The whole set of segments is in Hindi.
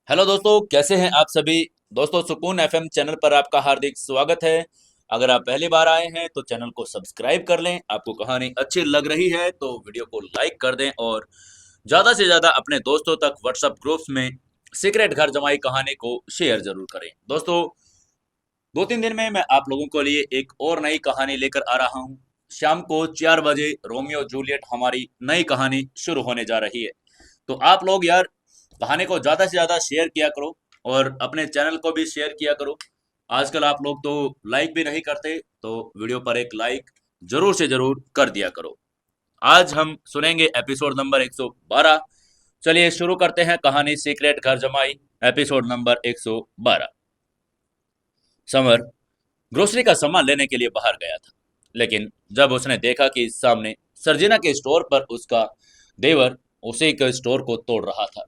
हेलो दोस्तों, कैसे हैं आप सभी। दोस्तों, सुकून एफएम चैनल पर आपका हार्दिक स्वागत है। अगर आप पहली बार आए हैं तो चैनल को सब्सक्राइब कर लें। आपको कहानी अच्छी लग रही है तो वीडियो को लाइक कर दें और ज़्यादा से ज़्यादा अपने दोस्तों तक व्हाट्सएप ग्रुप्स में सीक्रेट घर जमाई कहानी को शेयर जरूर करें। दोस्तों, 2-3 दिन में मैं आप लोगों के लिए एक और नई कहानी लेकर आ रहा हूँ। शाम को 4 बजे रोमियो जूलियट हमारी नई कहानी शुरू होने जा रही है। तो आप लोग यार कहानी को ज़्यादा से ज़्यादा शेयर किया करो और अपने चैनल को भी शेयर किया करो। आजकल आप लोग तो लाइक भी नहीं करते, तो वीडियो पर एक लाइक जरूर से जरूर कर दिया करो। आज हम सुनेंगे एपिसोड नंबर 112। चलिए शुरू करते हैं कहानी सीक्रेट घर जमाई एपिसोड नंबर 112। समर ग्रोसरी का सामान लेने के लिए बाहर गया था, लेकिन जब उसने देखा कि सामने सर्जिना के स्टोर पर उसका देवर उसी के स्टोर को तोड़ रहा था।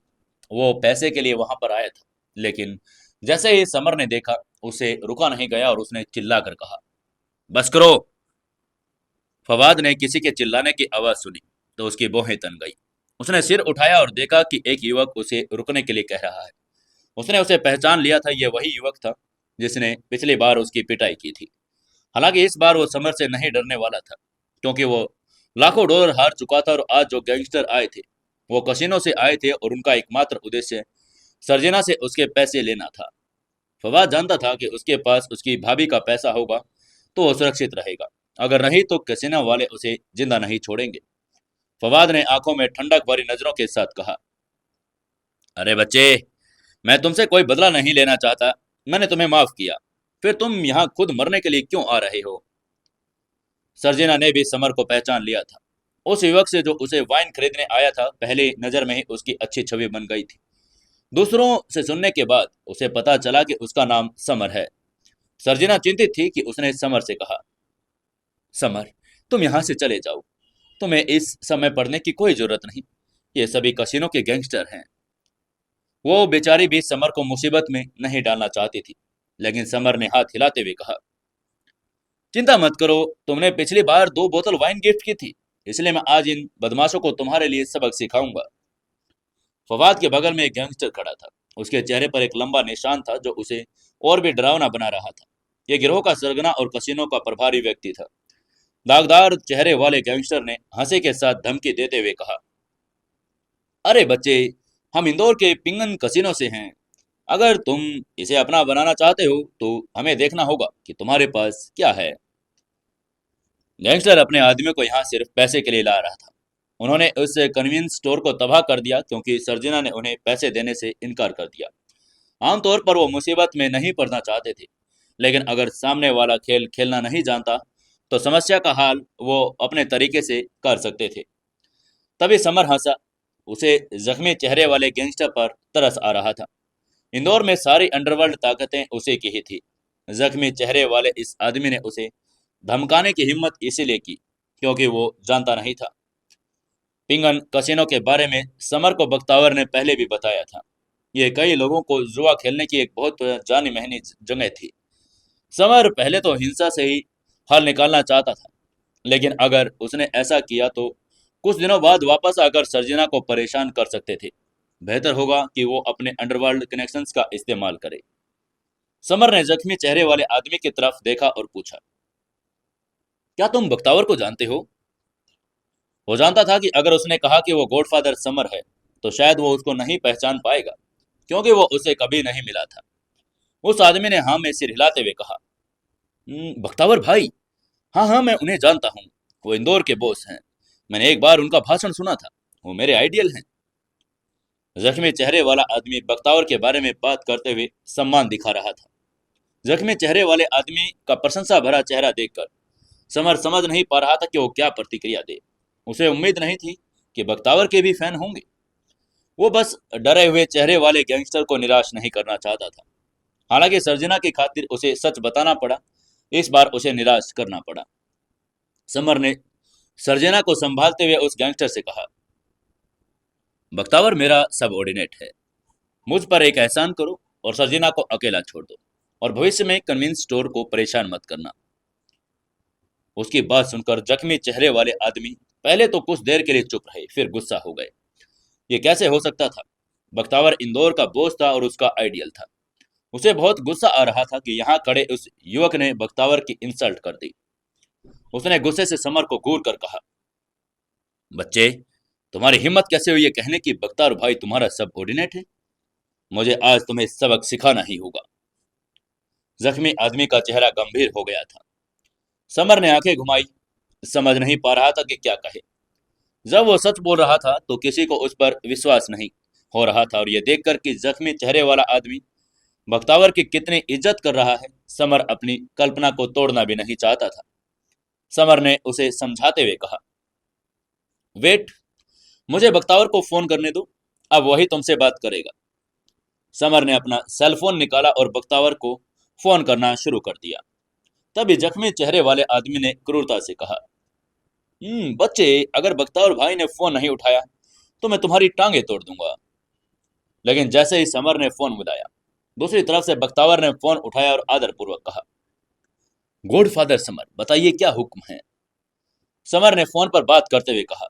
वो पैसे के लिए वहां पर आया था, लेकिन जैसे ही समर ने देखा उसे रुका नहीं गया और उसने चिल्लाकर कहा, बस करो। फवाद ने किसी के चिल्लाने की आवाज सुनी तो उसकी भौहें तन गई। उसने सिर उठाया और देखा कि एक युवक उसे रुकने के लिए कह रहा है। उसने उसे पहचान लिया था। यह वही युवक था जिसने पिछली बार उसकी पिटाई की थी। हालांकि इस बार वो समर से नहीं डरने वाला था, क्योंकि वो लाखों डॉलर हार चुका था और आज जो गैंगस्टर आए थे वो कसिनो से आए थे और उनका एकमात्र उद्देश्य सर्जिना से उसके पैसे लेना था। फवाद जानता था कि उसके पास उसकी भाभी का पैसा होगा तो वो सुरक्षित रहेगा, अगर नहीं तो कसिनो वाले उसे जिंदा नहीं छोड़ेंगे। फवाद ने आंखों में ठंडक भरी नजरों के साथ कहा, अरे बच्चे, मैं तुमसे कोई बदला नहीं लेना चाहता। मैंने तुम्हें माफ किया, फिर तुम यहाँ खुद मरने के लिए क्यों आ रहे हो। सर्जिना ने भी समर को पहचान लिया था। उस युवक से जो उसे वाइन खरीदने आया था, पहली नजर में ही उसकी अच्छी छवि बन गई थी। दूसरों से सुनने के बाद उसे पता चला कि उसका नाम समर है। सर्जिना चिंतित थी कि उसने समर से कहा, समर, तुम यहाँ से चले जाओ। तुम्हें इस समय पढ़ने की कोई जरूरत नहीं। ये सभी कसिनो के गैंगस्टर हैं। वो बेचारी भी समर को मुसीबत में नहीं डालना चाहती थी, लेकिन समर ने हाथ हिलाते हुए कहा, चिंता मत करो। तुमने पिछली बार 2 बोतल वाइन गिफ्ट की थी, इसलिए मैं आज इन बदमाशों को तुम्हारे लिए सबक सिखाऊंगा। फवाद के बगल में एक गैंगस्टर खड़ा था। उसके चेहरे पर एक लंबा निशान था जो उसे और भी डरावना बना रहा था। यह गिरोह का सरगना और कसिनो का प्रभारी व्यक्ति था। दागदार चेहरे वाले गैंगस्टर ने हंसी के साथ धमकी देते हुए कहा, अरे बच्चे, हम इंदौर के पिंगन कसिनो से हैं। अगर तुम इसे अपना बनाना चाहते हो तो हमें देखना होगा कि तुम्हारे पास क्या है। गैंगस्टर अपने आदमियों को यहाँ सिर्फ पैसे के लिए ला रहा था। उन्होंने उस कन्वीनियंस स्टोर को तबाह कर दिया क्योंकि सर्जिना ने उन्हें पैसे देने से इनकार कर दिया। आमतौर पर वो मुसीबत में नहीं पड़ना चाहते थे, लेकिन अगर सामने वाला खेल खेलना नहीं जानता तो समस्या का हाल वो अपने तरीके से कर सकते थे। तभी समर हंसा। उसे जख्मी चेहरे वाले गैंगस्टर पर तरस आ रहा था। इंदौर में सारी अंडरवर्ल्ड ताकतें उसी की ही थी। जख्मी चेहरे वाले इस आदमी ने उसे धमकाने की हिम्मत इसीलिए की क्योंकि वो जानता नहीं था। पिंगन कसिनो के बारे में समर को बख्तावर ने पहले भी बताया था। ये कई लोगों को जुआ खेलने की एक बहुत जानी मानी जगह थी। समर पहले तो हिंसा से ही हल निकालना चाहता था, लेकिन अगर उसने ऐसा किया तो कुछ दिनों बाद वापस आकर सर्जिना को परेशान कर सकते थे। बेहतर होगा कि वो अपने अंडरवर्ल्ड कनेक्शंस का इस्तेमाल करे। समर ने जख्मी चेहरे वाले आदमी की तरफ देखा और पूछा, क्या तुम बख्तावर को जानते हो। वो जानता था कि अगर उसने कहा कि वो गॉडफादर समर है तो शायद वो उसको नहीं पहचान पाएगा, क्योंकि वो उसे कभी नहीं मिला था। उस आदमी ने हाँ में सिर हिलाते हुए कहा, बख्तावर भाई, हाँ हाँ, मैं उन्हें जानता हूँ। वो इंदौर के बॉस हैं। मैंने एक बार उनका भाषण सुना था। वो मेरे आइडियल हैं। जख्मी चेहरे वाला आदमी बख्तावर के बारे में बात करते हुए सम्मान दिखा रहा था। जख्मी चेहरे वाले आदमी का प्रशंसा भरा चेहरा देखकर समर समझ नहीं पा रहा था कि वो क्या प्रतिक्रिया दे। उसे उम्मीद नहीं थी कि बख्तावर के भी फैन होंगे। वो बस डरे हुए चेहरे वाले गैंगस्टर को निराश नहीं करना चाहता था। हालांकि सर्जिना की खातिर उसे सच बताना पड़ा। इस बार उसे निराश करना पड़ा। समर ने सर्जिना को संभालते हुए उस गैंगस्टर से कहा, बख्तावर मेरा सबऑर्डिनेट है। मुझ पर एक एहसान करो और सर्जिना को अकेला छोड़ दो, और भविष्य में कन्वींस स्टोर को परेशान मत करना। उसकी बात सुनकर जख्मी चेहरे वाले आदमी पहले तो कुछ देर के लिए चुप रहे, फिर गुस्सा हो गए। ये कैसे हो सकता था। बख्तावर इंदौर का बोझ था और उसका आइडियल था। उसे बहुत गुस्सा आ रहा था कि यहाँ खड़े उस युवक ने बख्तावर की इंसल्ट कर दी। उसने गुस्से से समर को घूर कर कहा, बच्चे, तुम्हारी हिम्मत कैसे हुई ये कहने की बख्तावर भाई तुम्हारा सबऑर्डिनेट है? मुझे आज तुम्हें सबक सिखाना ही होगा। जख्मी आदमी का चेहरा गंभीर हो गया था। समर ने आंखें घुमाई, समझ नहीं पा रहा था कि क्या कहे। जब वो सच बोल रहा था तो किसी को उस पर विश्वास नहीं हो रहा था, और यह देखकर कि जख्मी चेहरे वाला आदमी बख्तावर की कितनी इज्जत कर रहा है, समर अपनी कल्पना को तोड़ना भी नहीं चाहता था। समर ने उसे समझाते हुए कहा, वेट, मुझे बख्तावर को फोन करने दो, अब वही तुमसे बात करेगा। समर ने अपना सेलफोन निकाला और बख्तावर को फोन करना शुरू कर दिया। तभी जख्मी चेहरे वाले आदमी ने क्रूरता से कहा, बच्चे, अगर बख्तावर भाई ने फोन नहीं उठाया तो मैं तुम्हारी टांगे तोड़ दूंगा। लेकिन जैसे ही समर ने फोन मिलाया, दूसरी तरफ से बख्तावर ने फोन उठाया और आदरपूर्वक कहा, गॉडफादर समर, बताइए क्या हुक्म है? समर ने फोन पर बात करते हुए कहा,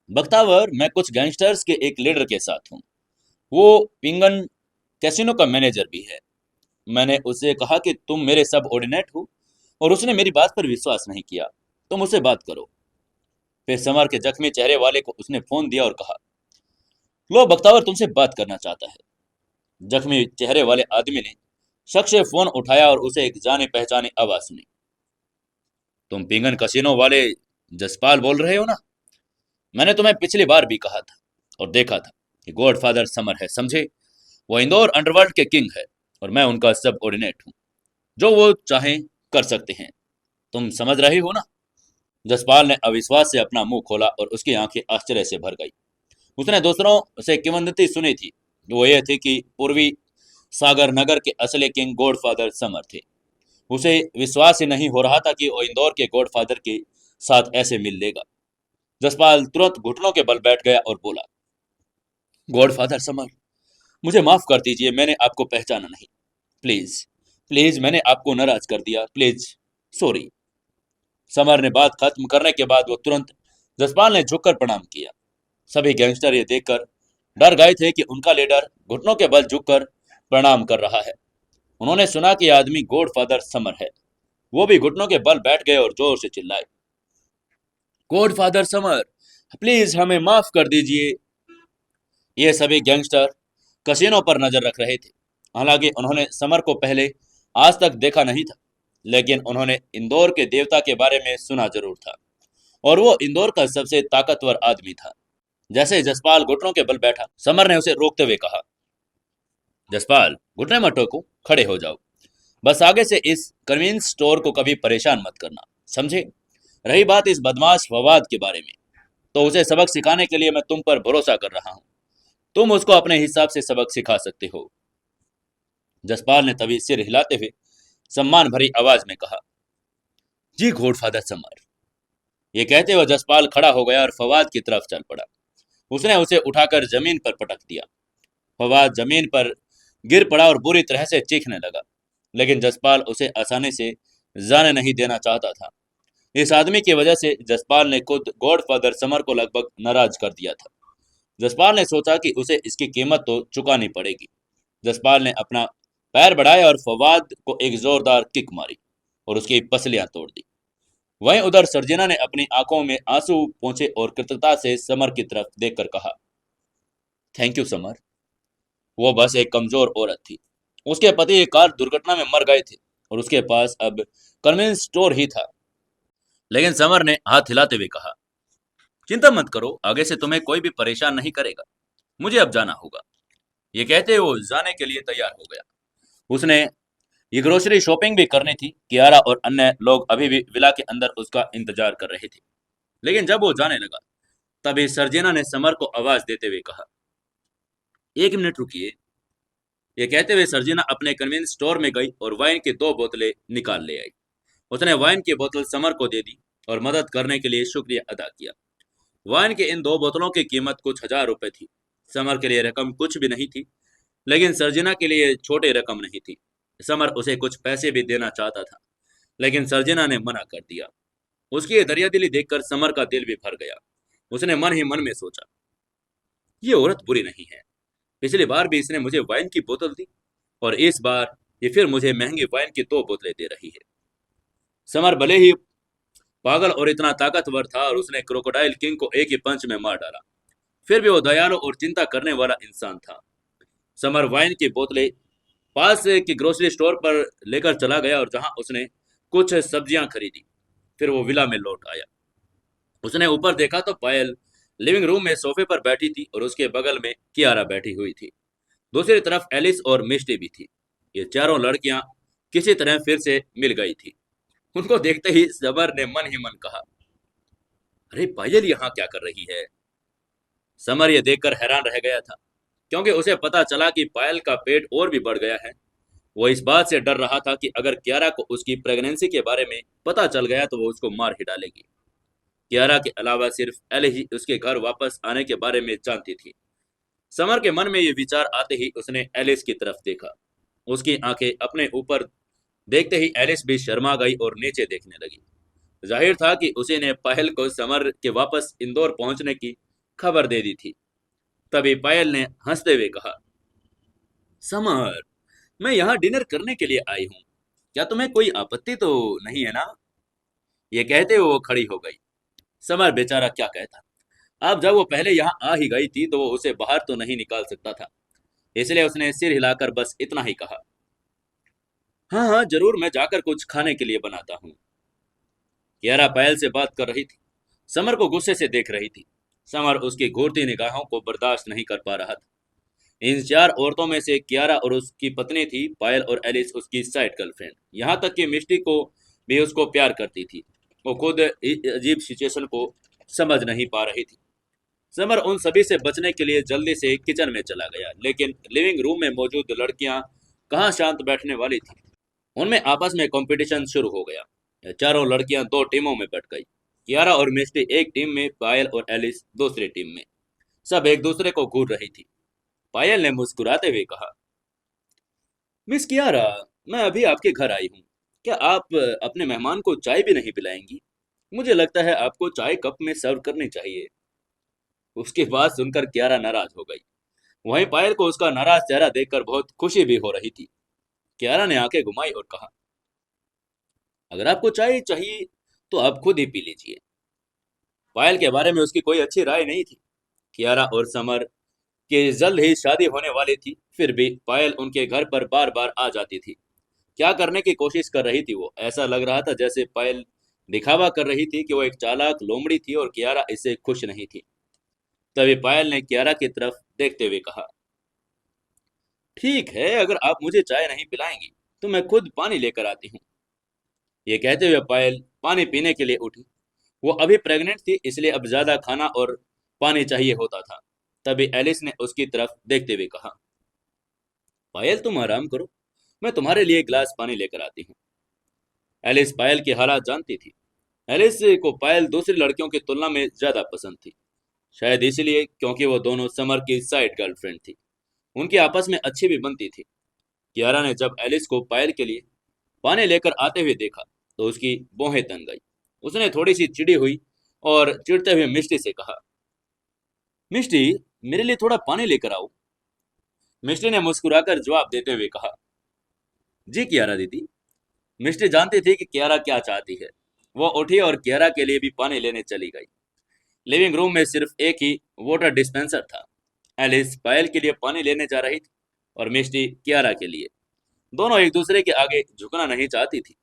बख्तावर, मैं कुछ गैंगस्टर्स के एक लीडर के साथ हूँ। वो पिंगन कैसीनो का मैनेजर भी है। मैंने उसे कहा कि तुम मेरे सबऑर्डिनेट हो और उसने मेरी बात पर विश्वास नहीं किया। तुम उससे बात करो। फिर समर के जख्मी चेहरे वाले को उसने फोन दिया और कहा, लो, बख्तावर तुमसे बात करना चाहता है। जख्मी चेहरे वाले आदमी ने शख्स से फोन उठाया और उसे एक जाने पहचानी आवाज सुनी। तुम पिंगन कसिनो वाले जसपाल बोल रहे हो ना? मैंने तुम्हें पिछली बार भी कहा था और देखा था कि गॉडफादर समर है, समझे? वो इंदौर अंडरवर्ल्ड के किंग है और मैं उनका सब ऑर्डिनेट हूँ। जो वो चाहें कर सकते हैं। तुम समझ रहे हो ना? जसपाल ने अविश्वास से अपना मुंह खोला और उसकी आंखें आश्चर्य से भर गई। उसने दूसरों से किंवदंती सुनी थी। वो ये थी कि पूर्वी सागर नगर के असली किंग गॉडफादर समर थे। उसे विश्वास ही नहीं हो रहा था कि वो इंदौर के गॉडफादर के साथ ऐसे मिल लेगा। जसपाल तुरंत घुटनों के बल बैठ गया और बोला, गॉडफादर समर, मुझे माफ कर दीजिए, मैंने आपको पहचाना नहीं। प्लीज, प्लीज, मैंने आपको नाराज कर दिया, प्लीज, सॉरी। समर ने बात खत्म करने के बाद वो तुरंत जसपाल ने झुककर प्रणाम किया। सभी गैंगस्टर ये देखकर डर गए थे कि उनका लीडर घुटनों के बल झुककर प्रणाम कर रहा है। उन्होंने सुना कि आदमी गॉडफादर समर है। वो भी घुटनों के बल बैठ गए और जोर से चिल्लाए, गॉडफादर समर, प्लीज हमें माफ कर दीजिए। ये सभी गैंगस्टर कसिनो पर नजर रख रहे थे। हालांकि उन्होंने समर को पहले आज तक देखा नहीं था, लेकिन उन्होंने इंदौर के देवता के बारे में सुना जरूर था और वो इंदौर का सबसे ताकतवर आदमी था। जैसे जसपाल घुटनों के बल बैठा, समर ने उसे रोकते हुए कहा, जसपाल, घुटने मत टोको, खड़े हो जाओ। बस आगे से इस कन्वीनियंस स्टोर को कभी परेशान मत करना, समझे? रही बात इस बदमाश फवाद के बारे में, तो उसे सबक सिखाने के लिए मैं तुम पर भरोसा कर रहा हूँ। तुम उसको अपने हिसाब से सबक सिखा सकते हो। जसपाल ने तभी सिर हिलाते हुए सम्मान भरी आवाज में कहा, जी गॉडफादर समर। ये कहते हुए जसपाल खड़ा हो गया और फवाद की तरफ चल पड़ा। उसने उसे उठाकर जमीन पर पटक दिया। फवाद जमीन पर गिर पड़ा और बुरी तरह से चीखने लगा, लेकिन जसपाल उसे आसानी से जाने नहीं देना चाहता था। इस आदमी की वजह से जसपाल ने खुद गॉडफादर समर को लगभग नाराज कर दिया था। जसपाल ने सोचा कि उसे इसकी कीमत तो चुकानी पड़ेगी। जसपाल ने अपना पैर बढ़ाया और फवाद को एक जोरदार किक मारी और उसकी पसलियां तोड़ दी। वहीं उधर सर्जिना ने अपनी आंखों में आंसू पोंछे और कृतज्ञता से समर की तरफ देखकर कहा, थैंक यू समर। वो बस एक कमजोर औरत थी। उसके पति एक कार दुर्घटना में मर गए थे और उसके पास अब कन्वीनियंस स्टोर ही था। लेकिन समर ने हाथ हिलाते हुए कहा, चिंता मत करो, आगे से तुम्हें कोई भी परेशान नहीं करेगा। मुझे अब जाना होगा। ये कहते वो जाने के लिए तैयार हो गया। उसने ये ग्रोसरी शॉपिंग भी करनी थी। कियारा और अन्य लोग अभी भी विला के अंदर उसका इंतजार कर रहे थे। लेकिन जब वो जाने लगा, तभी सर्जिना ने समर को आवाज देते हुए कहा, एक मिनट रुकिए। ये कहते हुए सर्जिना अपने कन्वीनियंस स्टोर में गई और वाइन की 2 बोतलें निकाल ले आई। उसने वाइन की बोतल समर को दे दी और मदद करने के लिए शुक्रिया अदा किया। वाइन की इन 2 बोतलों की कीमत कुछ हजार रुपए थी। समर के लिए रकम कुछ भी नहीं थी, लेकिन सर्जिना के लिए छोटी रकम नहीं थी। समर उसे कुछ पैसे भी देना चाहता था, लेकिन सर्जिना ने मना कर दिया। उसकी ये दरियादिली देखकर समर का दिल भी भर गया। उसने मन ही मन में सोचा, ये औरत बुरी नहीं है, पिछली बार भी इसने मुझे वाइन की बोतल दी और इस बार ये फिर मुझे महंगी वाइन की 2 बोतलें दे रही है। समर भले ही पागल और इतना ताकतवर था और उसने क्रोकोडाइल किंग को एक ही पंच में मार डाला, फिर भी वो दयालु और चिंता करने वाला इंसान था। समर वाइन की बोतलें पास की ग्रोसरी स्टोर पर लेकर चला गया और जहां उसने कुछ सब्जियां खरीदी, फिर वो विला में लौट आया। उसने ऊपर देखा तो पायल लिविंग रूम में सोफे पर बैठी थी और उसके बगल में कियारा बैठी हुई थी। दूसरी तरफ एलिस और मिस्टी भी थी। ये चारों लड़कियां किसी तरह फिर से मिल गई थी। उनको देखते ही समर ने मन ही मन कहा, अरे पायल यहाँ क्या कर रही है। समर ये देखकर हैरान रह गया था, क्योंकि उसे पता चला कि पायल का पेट और भी बढ़ गया है। वो इस बात से डर रहा था कि अगर कियारा को उसकी प्रेगनेंसी के बारे में पता चल गया तो वो उसको मार ही डालेगी। कियारा के अलावा सिर्फ एल ही उसके घर वापस आने के बारे में जानती थी। समर के मन में ये विचार आते ही उसने एलिस की तरफ देखा। उसकी आंखें अपने ऊपर देखते ही एलिस भी शर्मा गई और नीचे देखने लगी। जाहिर था कि उसी ने पायल को समर के वापस इंदौर पहुंचने की खबर दे दी थी। तभी पायल ने हंसते हुए कहा, समर, मैं यहाँ डिनर करने के लिए आई हूँ, क्या तुम्हें कोई आपत्ति तो नहीं है ना। ये कहते हुए वो खड़ी हो गई। समर बेचारा क्या कहता। अब जब वो पहले यहाँ आ ही गई थी तो वो उसे बाहर तो नहीं निकाल सकता था, इसलिए उसने सिर हिलाकर बस इतना ही कहा, हाँ हाँ जरूर, मैं जाकर कुछ खाने के लिए बनाता हूँ। कियारा पायल से बात कर रही थी, समर को गुस्से से देख रही थी। समर उसकी घूरती निगाहों को बर्दाश्त नहीं कर पा रहा था। इन 4 औरतों में से कियारा और उसकी पत्नी थी, पायल और एलिस उसकी साइड गर्लफ्रेंड। यहाँ तक कि मिष्टी को भी उसको प्यार करती थी। वो खुद अजीब सिचुएशन को समझ नहीं पा रही थी। समर उन सभी से बचने के लिए जल्दी से किचन में चला गया, लेकिन लिविंग रूम में मौजूद लड़कियां कहाँ शांत बैठने वाली थी। उनमें आपस में कंपटीशन शुरू हो गया। ये चारों लड़कियां 2 टीमों में बट गई। कियारा और मिष्टी एक टीम में, पायल और एलिस दूसरी टीम में। सब एक दूसरे को घूर रही थी। पायल ने मुस्कुराते हुए कहा, मिस कियारा, मैं अभी आपके घर आई हूँ, क्या आप अपने मेहमान को चाय भी नहीं पिलाएंगी। मुझे लगता है आपको चाय कप में सर्व करनी चाहिए। उसकी बात सुनकर कियारा नाराज हो गई। वहीं पायल को उसका नाराज चेहरा देखकर बहुत खुशी भी हो रही थी। कियारा ने आंखें घुमाई और कहा, अगर आपको चाय चाहिए तो आप खुद ही पी लीजिए। पायल के बारे में उसकी कोई अच्छी राय नहीं थी। कियारा और समर की जल्द ही शादी होने वाली थी, फिर भी पायल उनके घर पर बार बार आ जाती थी। क्या करने की कोशिश कर रही थी वो, ऐसा लग रहा था जैसे पायल दिखावा कर रही थी कि वो एक चालाक लोमड़ी थी और कियारा इससे खुश नहीं थी। तभी पायल ने कियारा की तरफ देखते हुए कहा, ठीक है, अगर आप मुझे चाय नहीं पिलाएंगी तो मैं खुद पानी लेकर आती हूँ। ये कहते हुए पायल पानी पीने के लिए उठी। वो अभी प्रेग्नेंट थी, इसलिए अब ज्यादा खाना और पानी चाहिए होता था। तभी एलिस ने उसकी तरफ देखते हुए कहा, पायल तुम आराम करो, मैं तुम्हारे लिए एक गिलास पानी लेकर आती हूँ। एलिस पायल की हालात जानती थी। एलिस को पायल दूसरी लड़कियों की तुलना में ज्यादा पसंद थी, शायद इसलिए क्योंकि वो दोनों समर की साइड गर्लफ्रेंड थी। उनकी आपस में अच्छी भी बनती थी। कियारा ने जब एलिस को पायल के लिए पानी लेकर आते हुए देखा तो उसकी भौहें तन गई। उसने थोड़ी सी चिड़ी हुई और चिढ़ते हुए मिष्टी से कहा, मिष्टी, मेरे लिए थोड़ा पानी लेकर आओ। मिष्टी ने मुस्कुराकर जवाब देते हुए कहा, जी कियारा दीदी। मिष्टी जानती थी कि कियारा क्या चाहती है। वो उठी और कियारा के लिए भी पानी लेने चली गई। लिविंग रूम में सिर्फ एक ही वाटर डिस्पेंसर था। एलिस पायल के लिए पानी लेने जा रही थी और मिष्टी कियारा के लिए। दोनों एक दूसरे के आगे झुकना नहीं चाहती थी।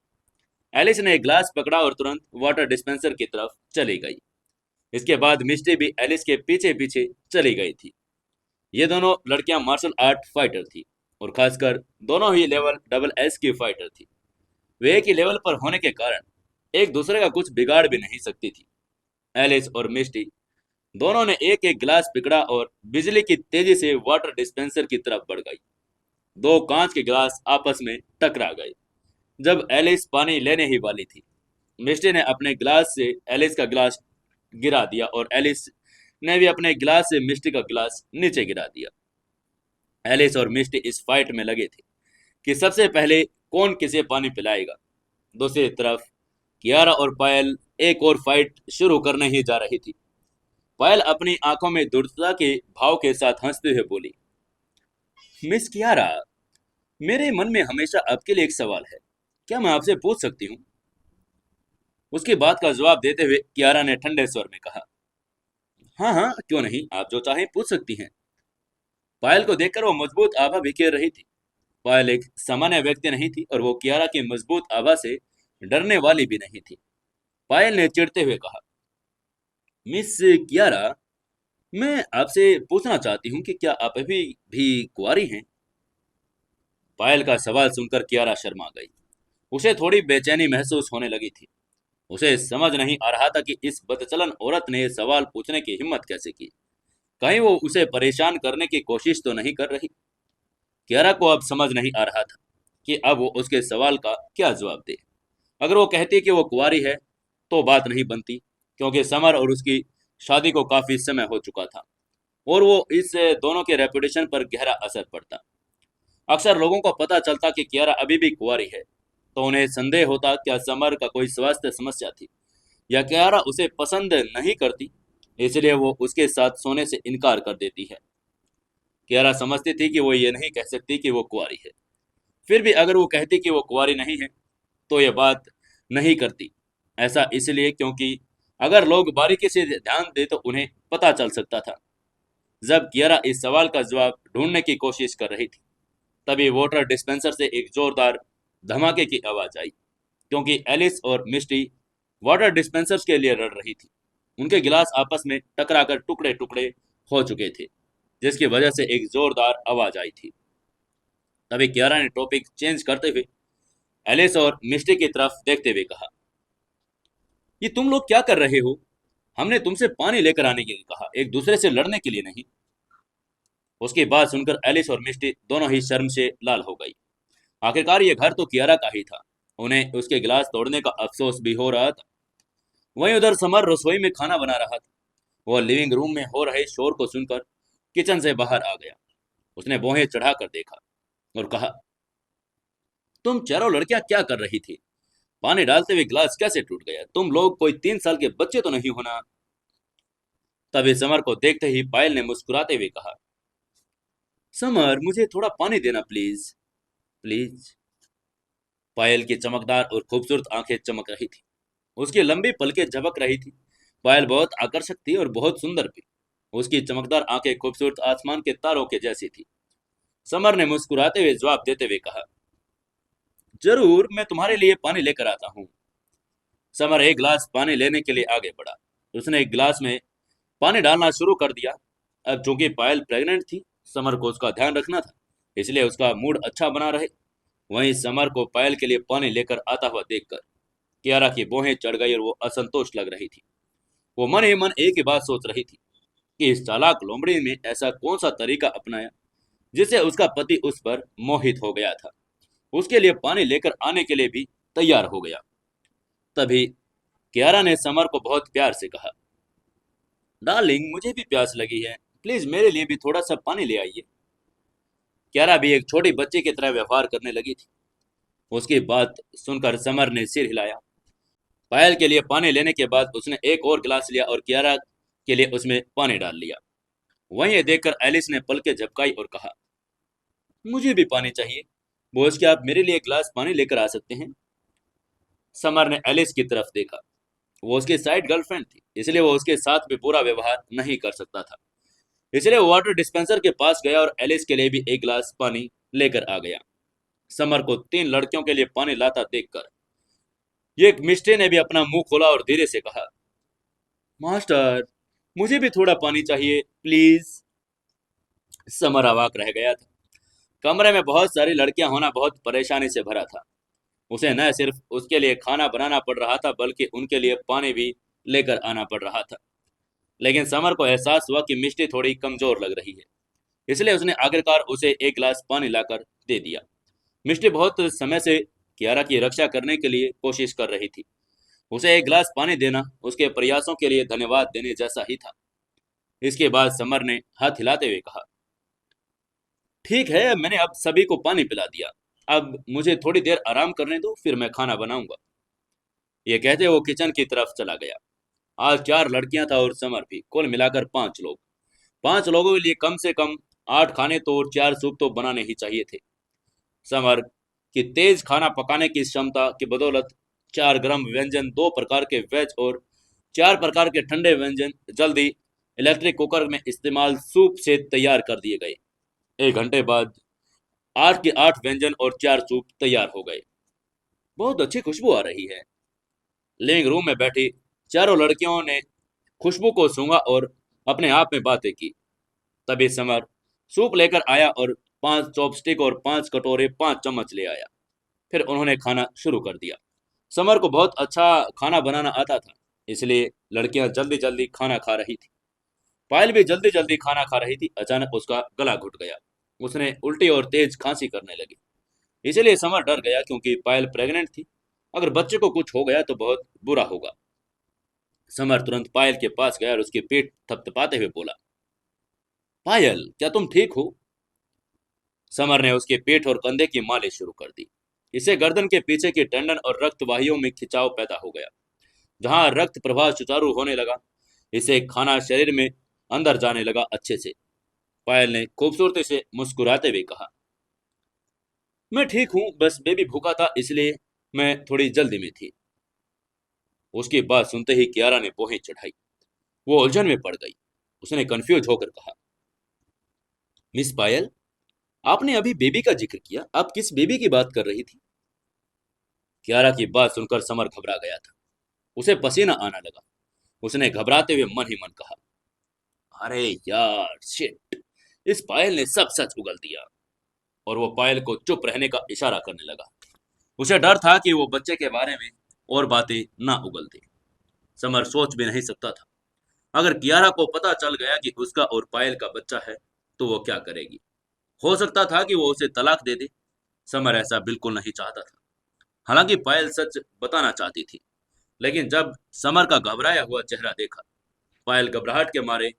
एलिस ने एक ग्लास पकड़ा और तुरंत वाटर डिस्पेंसर की तरफ चली गई। इसके बाद मिष्टी भी एलिस के पीछे पीछे चली गई थी। ये दोनों लड़कियां मार्शल आर्ट फाइटर थी और खासकर दोनों ही लेवल डबल एस की फाइटर थी। वे एक ही लेवल पर होने के कारण एक दूसरे का कुछ बिगाड़ भी नहीं सकती थी। एलिस और मिस्टी दोनों ने एक एक गिलास पकड़ा और बिजली की तेजी से वाटर डिस्पेंसर की तरफ बढ़ गई। 2 कांच के गिलास आपस में टकरा गए। जब एलिस पानी लेने ही वाली थी, मिस्टी ने अपने गिलास से एलिस का गिलास गिरा दिया और एलिस ने भी अपने गिलास से मिस्टी का गिलास नीचे गिरा दिया। एलिस और मिस्टी इस फाइट में लगे थे कि सबसे पहले कौन किसे पानी पिलाएगा। दूसरी तरफ कियारा और पायल एक और फाइट शुरू करने ही जा रही थी। पायल अपनी आंखों में दुर्दशा के भाव के साथ हंसते हुए बोली, मिस कियारा, मेरे मन में हमेशा आपके लिए एक सवाल है, क्या मैं आपसे पूछ सकती हूँ? उसकी बात का जवाब देते हुए कियारा ने ठंडे स्वर में कहा, हाँ हाँ, क्यों नहीं, आप जो चाहें पूछ सकती हैं। पायल को देखकर वो मजबूत आभा बिखेर रही थी। पायल एक सामान्य व्यक्ति नहीं थी और वो कियारा की मजबूत आभा से डरने वाली भी नहीं थी। पायल ने चिढ़ते हुए कहा, मिस कियारा, मैं आपसे पूछना चाहती हूँ कि क्या आप अभी भी कुंवारी हैं? पायल का सवाल सुनकर कियारा शर्मा गई। उसे थोड़ी बेचैनी महसूस होने लगी थी। उसे समझ नहीं आ रहा था कि इस बदचलन औरत ने ये सवाल पूछने की हिम्मत कैसे की। कहीं वो उसे परेशान करने की कोशिश तो नहीं कर रही। कियारा को अब समझ नहीं आ रहा था कि अब वो उसके सवाल का क्या जवाब दे। अगर वो कहती कि वो कुंवारी है तो बात नहीं बनती, क्योंकि समर और उसकी शादी को काफी समय हो चुका था और वो इस दोनों के रेपुटेशन पर गहरा असर पड़ता। अक्सर लोगों को पता चलता कि कियारा अभी भी कुंवारी है तो उन्हें संदेह होता क्या समर का कोई स्वास्थ्य समस्या थी या कियारा उसे पसंद नहीं करती, इसलिए वो उसके साथ सोने से इनकार कर देती है। कियारा समझती थी कि वो ये नहीं कह सकती कि वो कुंवारी है। फिर भी अगर वो कहती कि वो कुंवारी नहीं है तो ये बात नहीं करती। ऐसा इसलिए क्योंकि अगर लोग बारीकी से ध्यान दे तो उन्हें पता चल सकता था। जब कियारा इस सवाल का जवाब ढूंढने की कोशिश कर रही थी, तभी वाटर डिस्पेंसर से एक जोरदार धमाके की आवाज आई, क्योंकि एलिस और मिस्टी वाटर डिस्पेंसर्स के लिए लड़ रही थी। उनके गिलास आपस में टकराकर टुकड़े टुकड़े हो चुके थे, जिसकी वजह से एक जोरदार आवाज आई थी। तभी कियारा ने टॉपिक चेंज करते हुए एलिस और मिस्टी की तरफ देखते हुए कहा, ये तुम लोग क्या कर रहे हो? हमने तुमसे पानी लेकर आने के लिए कहा, एक दूसरे से लड़ने के लिए नहीं। उसकी बात सुनकर एलिस और मिस्टी दोनों ही शर्म से लाल हो गई। आखिरकार ये घर तो कियारा का ही था। उन्हें उसके गिलास तोड़ने का अफसोस भी हो रहा था। वहीं उधर समर रसोई में खाना बना रहा था। वह लिविंग रूम में हो रहे शोर को सुनकर किचन से बाहर आ गया। उसने भौहें चढ़ाकर देखा और कहा, तुम चारों लड़कियां क्या कर रही थी? पानी डालते हुए गिलास कैसे टूट गया? तुम लोग कोई 3 साल के बच्चे तो नहीं होना? तभी समर को देखते ही पायल ने मुस्कुराते हुए कहा, समर, मुझे थोड़ा पानी देना प्लीज। प्लीज। पायल की चमकदार और खूबसूरत आंखें चमक रही थी। उसकी लंबी पलकें झपक रही थी। पायल बहुत आकर्षक थी और बहुत सुंदर भी। उसकी चमकदार आंखें खूबसूरत आसमान के तारों के जैसी थी। समर ने मुस्कुराते हुए जवाब देते हुए कहा, जरूर, मैं तुम्हारे लिए पानी लेकर आता हूँ। समर एक गिलास पानी लेने के लिए आगे बढ़ा। उसने एक गिलास में पानी डालना शुरू कर दिया। अब चूंकि पायल प्रेग्नेंट थी, समर को उसका ध्यान रखना था, इसलिए उसका मूड अच्छा बना रहे। वहीं समर को पायल के लिए पानी लेकर आता हुआ देखकर कियारा की भौहें चढ़ गई और वो असंतोष लग रही थी। वो मन ही मन एक ही बात सोच रही थी कि इस चालाक लोमड़ी ने ऐसा कौन सा तरीका अपनाया जिससे उसका पति उस पर मोहित हो गया था। उसके लिए पानी लेकर आने के लिए भी तैयार हो गया। तभी कियारा ने समर को बहुत प्यार से कहा, डार्लिंग, मुझे भी प्यास लगी है, प्लीज मेरे लिए भी थोड़ा सा पानी ले आइए। कियारा भी एक छोटी बच्ची की तरह व्यवहार करने लगी थी। उसकी बात सुनकर समर ने सिर हिलाया। पायल के लिए पानी लेने के बाद उसने एक और गिलास लिया और कियारा के लिए उसमें पानी डाल लिया। वहीं ये देखकर एलिस ने पलकें झपकाई और कहा, मुझे भी पानी चाहिए। बोझ, क्या आप मेरे लिए एक गिलास पानी लेकर आ सकते हैं? समर ने एलिस की तरफ देखा। वो उसकी साइड गर्लफ्रेंड थी, इसलिए वो उसके साथ भी बुरा व्यवहार नहीं कर सकता था। इसलिए वो वाटर डिस्पेंसर के पास गया और एलिस के लिए भी एक गिलास पानी लेकर आ गया। समर को 3 लड़कियों के लिए पानी लाता देखकर ये मिस्ट्री ने भी अपना मुंह खोला और धीरे से कहा, मास्टर, मुझे भी थोड़ा पानी चाहिए प्लीज। समर अवाक रह गया था। कमरे में बहुत सारी लड़कियां होना बहुत परेशानी से भरा था। उसे न सिर्फ उसके लिए खाना बनाना पड़ रहा था, बल्कि उनके लिए पानी भी लेकर आना पड़ रहा था। लेकिन समर को एहसास हुआ कि मिष्टी थोड़ी कमजोर लग रही है, इसलिए उसने आखिरकार उसे एक गिलास पानी लाकर दे दिया। मिष्टी बहुत समय से कियारा की रक्षा करने के लिए कोशिश कर रही थी। उसे एक गिलास पानी देना उसके प्रयासों के लिए धन्यवाद देने जैसा ही था। इसके बाद समर ने हाथ हिलाते हुए कहा, ठीक है, मैंने अब सभी को पानी पिला दिया। अब मुझे थोड़ी देर आराम करने दो, फिर मैं खाना बनाऊंगा। ये कहते वो किचन की तरफ चला गया। आज 4 लड़कियां था और समर भी, कुल मिलाकर 5 लोग। 5 लोगों के लिए कम से कम 8 खाने तो और 4 सूप तो बनाने ही चाहिए थे। समर की तेज खाना पकाने की क्षमता की बदौलत 4 गर्म व्यंजन, 2 प्रकार के वेज और 4 प्रकार के ठंडे व्यंजन जल्दी इलेक्ट्रिक कुकर में इस्तेमाल सूप से तैयार कर दिए गए। 1 घंटे बाद 8 के 8 व्यंजन और 4 सूप तैयार हो गए। बहुत अच्छी खुशबू आ रही है। लिविंग रूम में बैठी चारों लड़कियों ने खुशबू को सूंघा और अपने आप में बातें की। तभी समर सूप लेकर आया और 5 चॉपस्टिक और 5 कटोरे 5 चम्मच ले आया। फिर उन्होंने खाना शुरू कर दिया। समर को बहुत अच्छा खाना बनाना आता था, इसलिए लड़कियां जल्दी जल्दी खाना खा रही थी। पायल भी जल्दी जल्दी खाना खा रही थी। अचानक उसका गला घुट गया। उसने उल्टी और तेज खांसी करने लगी। इसलिए समर डर गया, क्योंकि पायल प्रेग्नेंट थी। अगर बच्चे को कुछ हो गया तो बहुत बुरा होगा। समर तुरंत पायल के पास गया और उसकी पीठ थपथपाते हुए बोला, पायल, क्या तुम ठीक हो? समर ने उसके पेट और कंधे की मालिश शुरू कर दी। इससे गर्दन के पीछे की टेंडन और रक्त वाहियों में खिंचाव पैदा हो गया। जहां रक्त प्रवाह सुचारू होने लगा, इससे खाना शरीर में अंदर जाने लगा अच्छे से। पायल ने खूबसूरती से मुस्कुराते हुए कहा, मैं ठीक हूं, बस बेबी भूखा था, इसलिए मैं थोड़ी जल्दी में थी। उसकी बात सुनते ही कियारा ने भौहें चढ़ाई। वो उलझन में पड़ गई। उसने कंफ्यूज होकर कहा, मिस पायल, आपने अभी बेबी का जिक्र किया, आप किस बेबी की बात कर रही थी? कियारा की बात सुनकर समर घबरा गया था। उसे पसीना आना लगा। उसने घबराते हुए मन ही मन कहा, अरे यार, शिट, इस पायल ने सब सच उगल दिया। और वो पायल को चुप रहने का इशारा करने लगा। उसे डर था कि वो बच्चे के बारे में और बातें ना उगल दे। समर सोच भी नहीं सकता था, अगर कियारा को पता चल गया कि उसका और पायल का बच्चा है तो वो क्या करेगी। हो सकता था कि वो उसे तलाक दे दे। समर ऐसा बिल्कुल नहीं चाहता था। हालांकि पायल सच बताना चाहती थी। लेकिन जब समर का घबराया हुआ चेहरा देखा, पायल घबराहट के मारे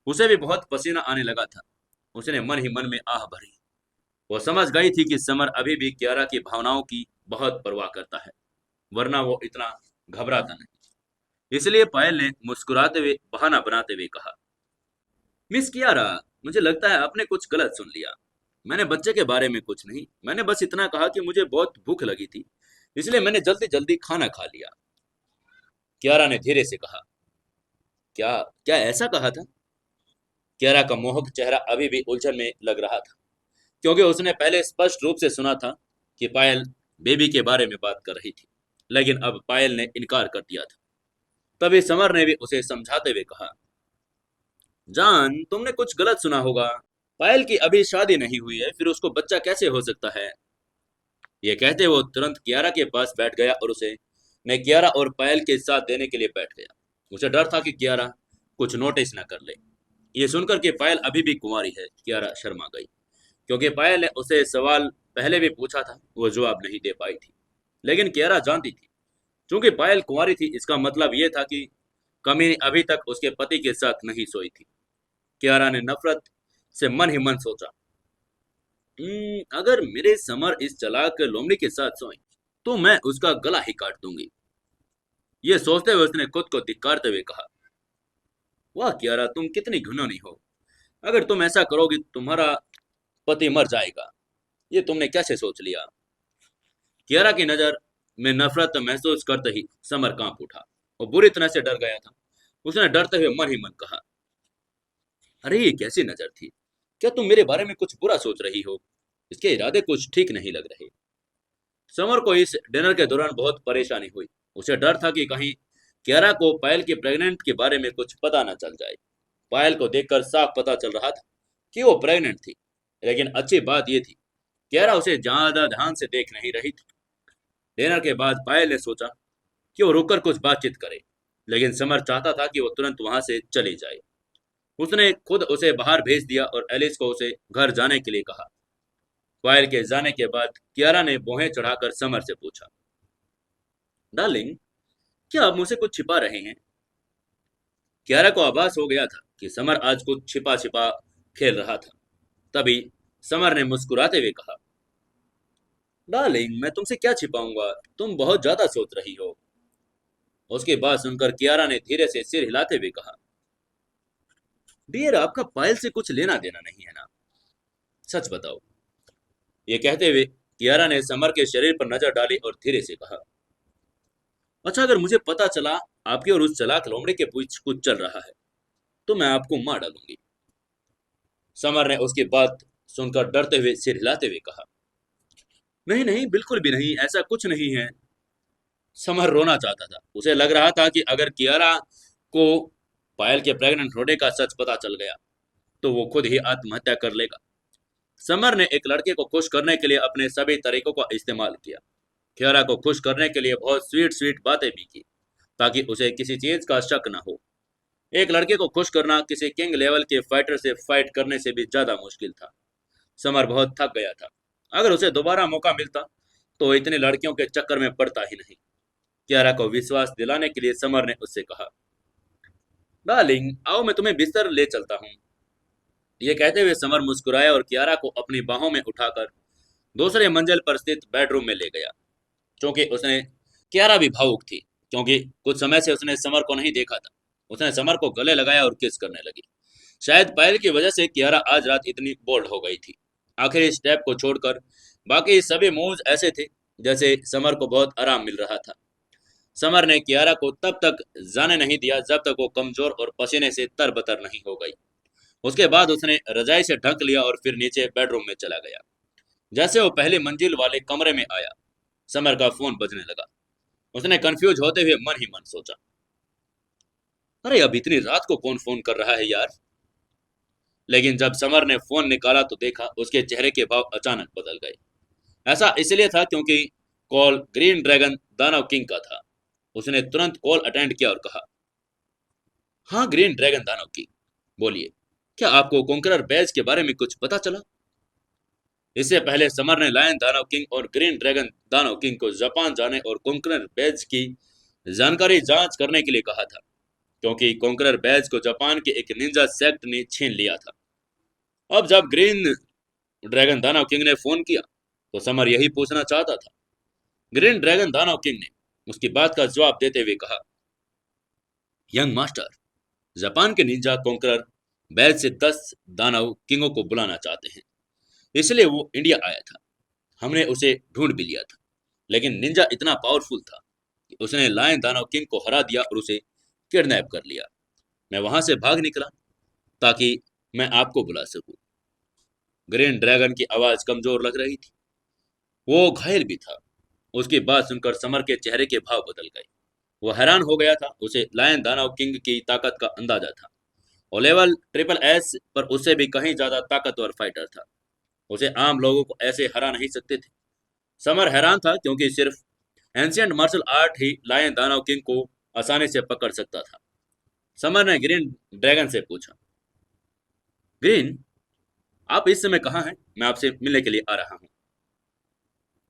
उसे भी बहुत पसीना आने लगा था। उसने मन ही मन में आह भरी। वो समझ गई थी कि समर अभी भी कियारा की भावनाओं की बहुत परवाह करता है, वरना वो इतना घबराता नहीं। इसलिए पायल ने मुस्कुराते हुए बहाना बनाते हुए कहा, मिस कियारा, मुझे लगता है आपने कुछ गलत सुन लिया। मैंने बच्चे के बारे में कुछ नहीं, मैंने बस इतना कहा कि मुझे बहुत भूख लगी थी, इसलिए मैंने जल्दी जल्दी खाना खा लिया। कियारा ने धीरे से कहा, क्या क्या ऐसा कहा था? कियारा का मोहक चेहरा अभी भी उलझन में लग रहा था, क्योंकि उसने पहले स्पष्ट रूप से सुना था कि पायल बेबी के बारे में बात कर रही थी। लेकिन अब पायल ने इनकार कर दिया था। तभी समर ने भी उसे समझाते हुए कहा, जान, तुमने कुछ गलत सुना होगा। पायल की अभी शादी नहीं हुई है, फिर उसको बच्चा कैसे हो सकता है? ये कहते वो तुरंत कियारा के पास बैठ गया और उसे ने कियारा और पायल के साथ देने के लिए बैठ गया। उसे डर था कि कियारा कुछ नोटिस न कर ले। ये सुनकर कि पायल अभी भी कुंवारी है, कियारा शर्मा गई, क्योंकि पायल ने उसे सवाल पहले भी पूछा था, वो जवाब नहीं दे पाई थी। लेकिन कियारा जानती थी, क्योंकि पायल कुंवारी थी, इसका मतलब ये था कि कमी अभी तक उसके पति के साथ नहीं सोई थी। कियारा ने नफरत से मन ही मन सोचा, अगर मेरे समर इस चालाक लोमड़ी के साथ सोए तो मैं उसका गला ही काट दूंगी। ये सोचते हुए उसने खुद को धिक्कारते हुए कहा, वाह कियारा, तुम कितनी घिनौनी हो। अगर तुम ऐसा करोगी तो तुम्हारा पति मर जाएगा। ये तुमने कैसे सोच लिया? कियारा की नजर में नफरत महसूस करते ही समर कांप उठा और बुरी तरह से डर गया था। उसने डरते हुए मन ही मन कहा, अरे ये कैसी नजर थी? क्या तुम मेरे बारे में कुछ बुरा सोच रही हो? इसके इरादे कुछ ठीक नहीं लग रहे। समर को इस डिनर के दौरान बहुत परेशानी हुई। उसे डर था कि कहीं कियारा को पायल के प्रेग्नेंट के बारे में कुछ पता न चल जाए। पायल को देखकर साफ पता चल रहा था कि वो प्रेग्नेंट थी। लेकिन अच्छी बात यह थी, कियारा उसे ज्यादा ध्यान से देख नहीं रही थी। डिनर के बाद पायल ने सोचा कि वो रुककर कुछ बातचीत करे, लेकिन समर चाहता था कि वो तुरंत वहां से चली जाए। उसने खुद उसे बाहर भेज दिया और एलिस को उसे घर जाने के लिए कहा। पायल के जाने के बाद कियारा ने भौहें चढ़ाकर समर से पूछा, डार्लिंग, क्या आप मुझसे कुछ छिपा रहे हैं? कियारा को आभास हो गया था कि समर आज कुछ छिपा छिपा खेल रहा था। तभी समर ने मुस्कुराते हुए कहा, डार्लिंग, मैं तुमसे क्या छिपाऊंगा, तुम बहुत ज्यादा सोच रही हो। उसकी बात सुनकर कियारा ने धीरे से सिर हिलाते हुए कहा, डियर, आपका पायल से कुछ लेना देना नहीं है ना? सच बताओ। ये कहते हुए कियारा ने समर के शरीर पर नजर डाली और धीरे से कहा, अच्छा, अगर मुझे पता चला आपके और उस चालाक लोमड़े के बीच कुछ चल रहा है तो मैं आपको मार डालूंगी। समर ने उसकी बात सुनकर डरते हुए सिर हिलाते हुए कहा, नहीं नहीं, बिल्कुल भी नहीं, ऐसा कुछ नहीं है। समर रोना चाहता था। उसे लग रहा था कि अगर कियारा को पायल के प्रेग्नेंट होने का सच पता चल गया तो वो खुद ही आत्महत्या कर लेगा। समर ने एक लड़के को खुश करने के लिए अपने सभी तरीकों का इस्तेमाल किया। कियारा को खुश करने के लिए बहुत स्वीट स्वीट बातें भी की ताकि उसे किसी चीज का शक न हो। एक लड़के को खुश करना किसी किंग लेवल के फाइटर से फाइट करने से भी ज्यादा मुश्किल था। समर बहुत थक गया था। अगर उसे दोबारा मौका मिलता तो इतनी लड़कियों के चक्कर में पड़ता ही नहीं। कियारा को विश्वास दिलाने के लिए समर ने उससे कहा, डार्लिंग आओ, मैं तुम्हें बिस्तर ले चलता हूँ। ये कहते हुए समर मुस्कुराया और कियारा को अपनी बाहों में उठाकर दूसरे मंजिल पर स्थित बेडरूम में ले गया। क्योंकि उसने कियारा भी भावुक थी, क्योंकि कुछ समय से उसने समर को नहीं देखा था। उसने समर को गले लगाया और किस करने लगी। शायद पायल की वजह से कियारा आज रात इतनी बोल्ड हो गई थी। आखिरी स्टेप को छोड़कर बाकी सभी मूव्स ऐसे थे जैसे समर को बहुत आराम मिल रहा था। समर ने कियारा को तब तक जाने नहीं दिया जब तक वो कमजोर और पसीने से तरबतर नहीं हो गई। उसके बाद उसने रजाई से ढक लिया और फिर नीचे बेडरूम में चला गया। जैसे वो पहली मंजिल वाले कमरे में आया, समर का फोन बजने लगा। उसने कंफ्यूज होते हुए मन ही मन सोचा, अरे अब इतनी रात को कौन फोन कर रहा है यार। लेकिन जब समर ने फोन निकाला तो देखा उसके चेहरे के भाव अचानक बदल गए। ऐसा इसलिए था क्योंकि कॉल ग्रीन ड्रैगन दानव किंग का था। उसने तुरंत कॉल अटेंड किया और कहा, हाँ ग्रीन ड्रैगन दानव किंग, बोलिए, क्या आपको कॉन्करर बैज के बारे में कुछ पता चला? इससे पहले समर ने लायन दानव किंग और ग्रीन ड्रैगन दानव किंग को जापान जाने और कॉन्करर बैज की जानकारी जांच करने के लिए कहा था, क्योंकि कॉन्करर बैज को जापान के एक निंजा सेक्ट ने छीन लिया था। अब जब ग्रीन ड्रैगन दानव किंग ने फोन किया तो समर यही पूछना चाहता था। ग्रीन ड्रैगन दानव किंग ने उसकी बात का जवाब देते हुए कहा, यंग मास्टर, जापान के निंजा कॉन्करर बैज से 10 दानव किंगों को बुलाना चाहते हैं, इसलिए वो इंडिया आया था। हमने उसे ढूंढ भी लिया था, लेकिन निंजा इतना पावरफुल था कि उसने लायन दानव किंग को हरा दिया और उसे किडनैप कर लिया। मैं वहां से भाग निकला ताकि मैं आपको बुला सकूं। ग्रीन ड्रैगन की आवाज कमजोर लग रही थी। वो घायल भी था। उसकी बात सुनकर समर के चेहरे के भाव बदल गए। वो हैरान हो गया था। उसे लायन दानव किंग की ताकत का अंदाजा था। वो लेवल ट्रिपल एस पर उससे भी कहीं ज्यादा ताकतवर फाइटर था। उसे आम लोगों को ऐसे हरा नहीं सकते थे। समर हैरान था क्योंकि सिर्फ एंशियंट मार्शल आर्ट ही लायन दानव किंग को आसानी से पकड़ सकता था। समर ने ग्रीन ड्रैगन से पूछा, ग्रीन, आप इस समय कहाँ हैं? मैं आपसे मिलने के लिए आ रहा हूँ।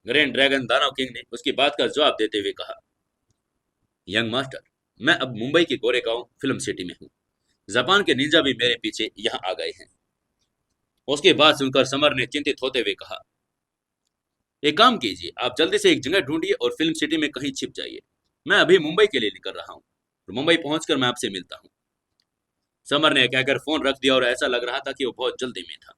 ग्रीन ड्रैगन दानव किंग ने उसकी बात का जवाब देते हुए कहा, यंग मास्टर, मैं अब मुंबई के गोरेगांव फिल्म सिटी में हूँ। जापान के निंजा भी मेरे पीछे यहाँ आ गए हैं। उसकी बात सुनकर समर ने चिंतित होते हुए कहा, एक काम कीजिए, आप जल्दी से एक जगह ढूंढिए और फिल्म सिटी में कहीं छिप जाइए। मैं अभी मुंबई के लिए निकल रहा हूँ और मुंबई पहुंचकर मैं आपसे मिलता हूँ। समर ने कहकर फोन रख दिया और ऐसा लग रहा था कि वो बहुत जल्दी में था।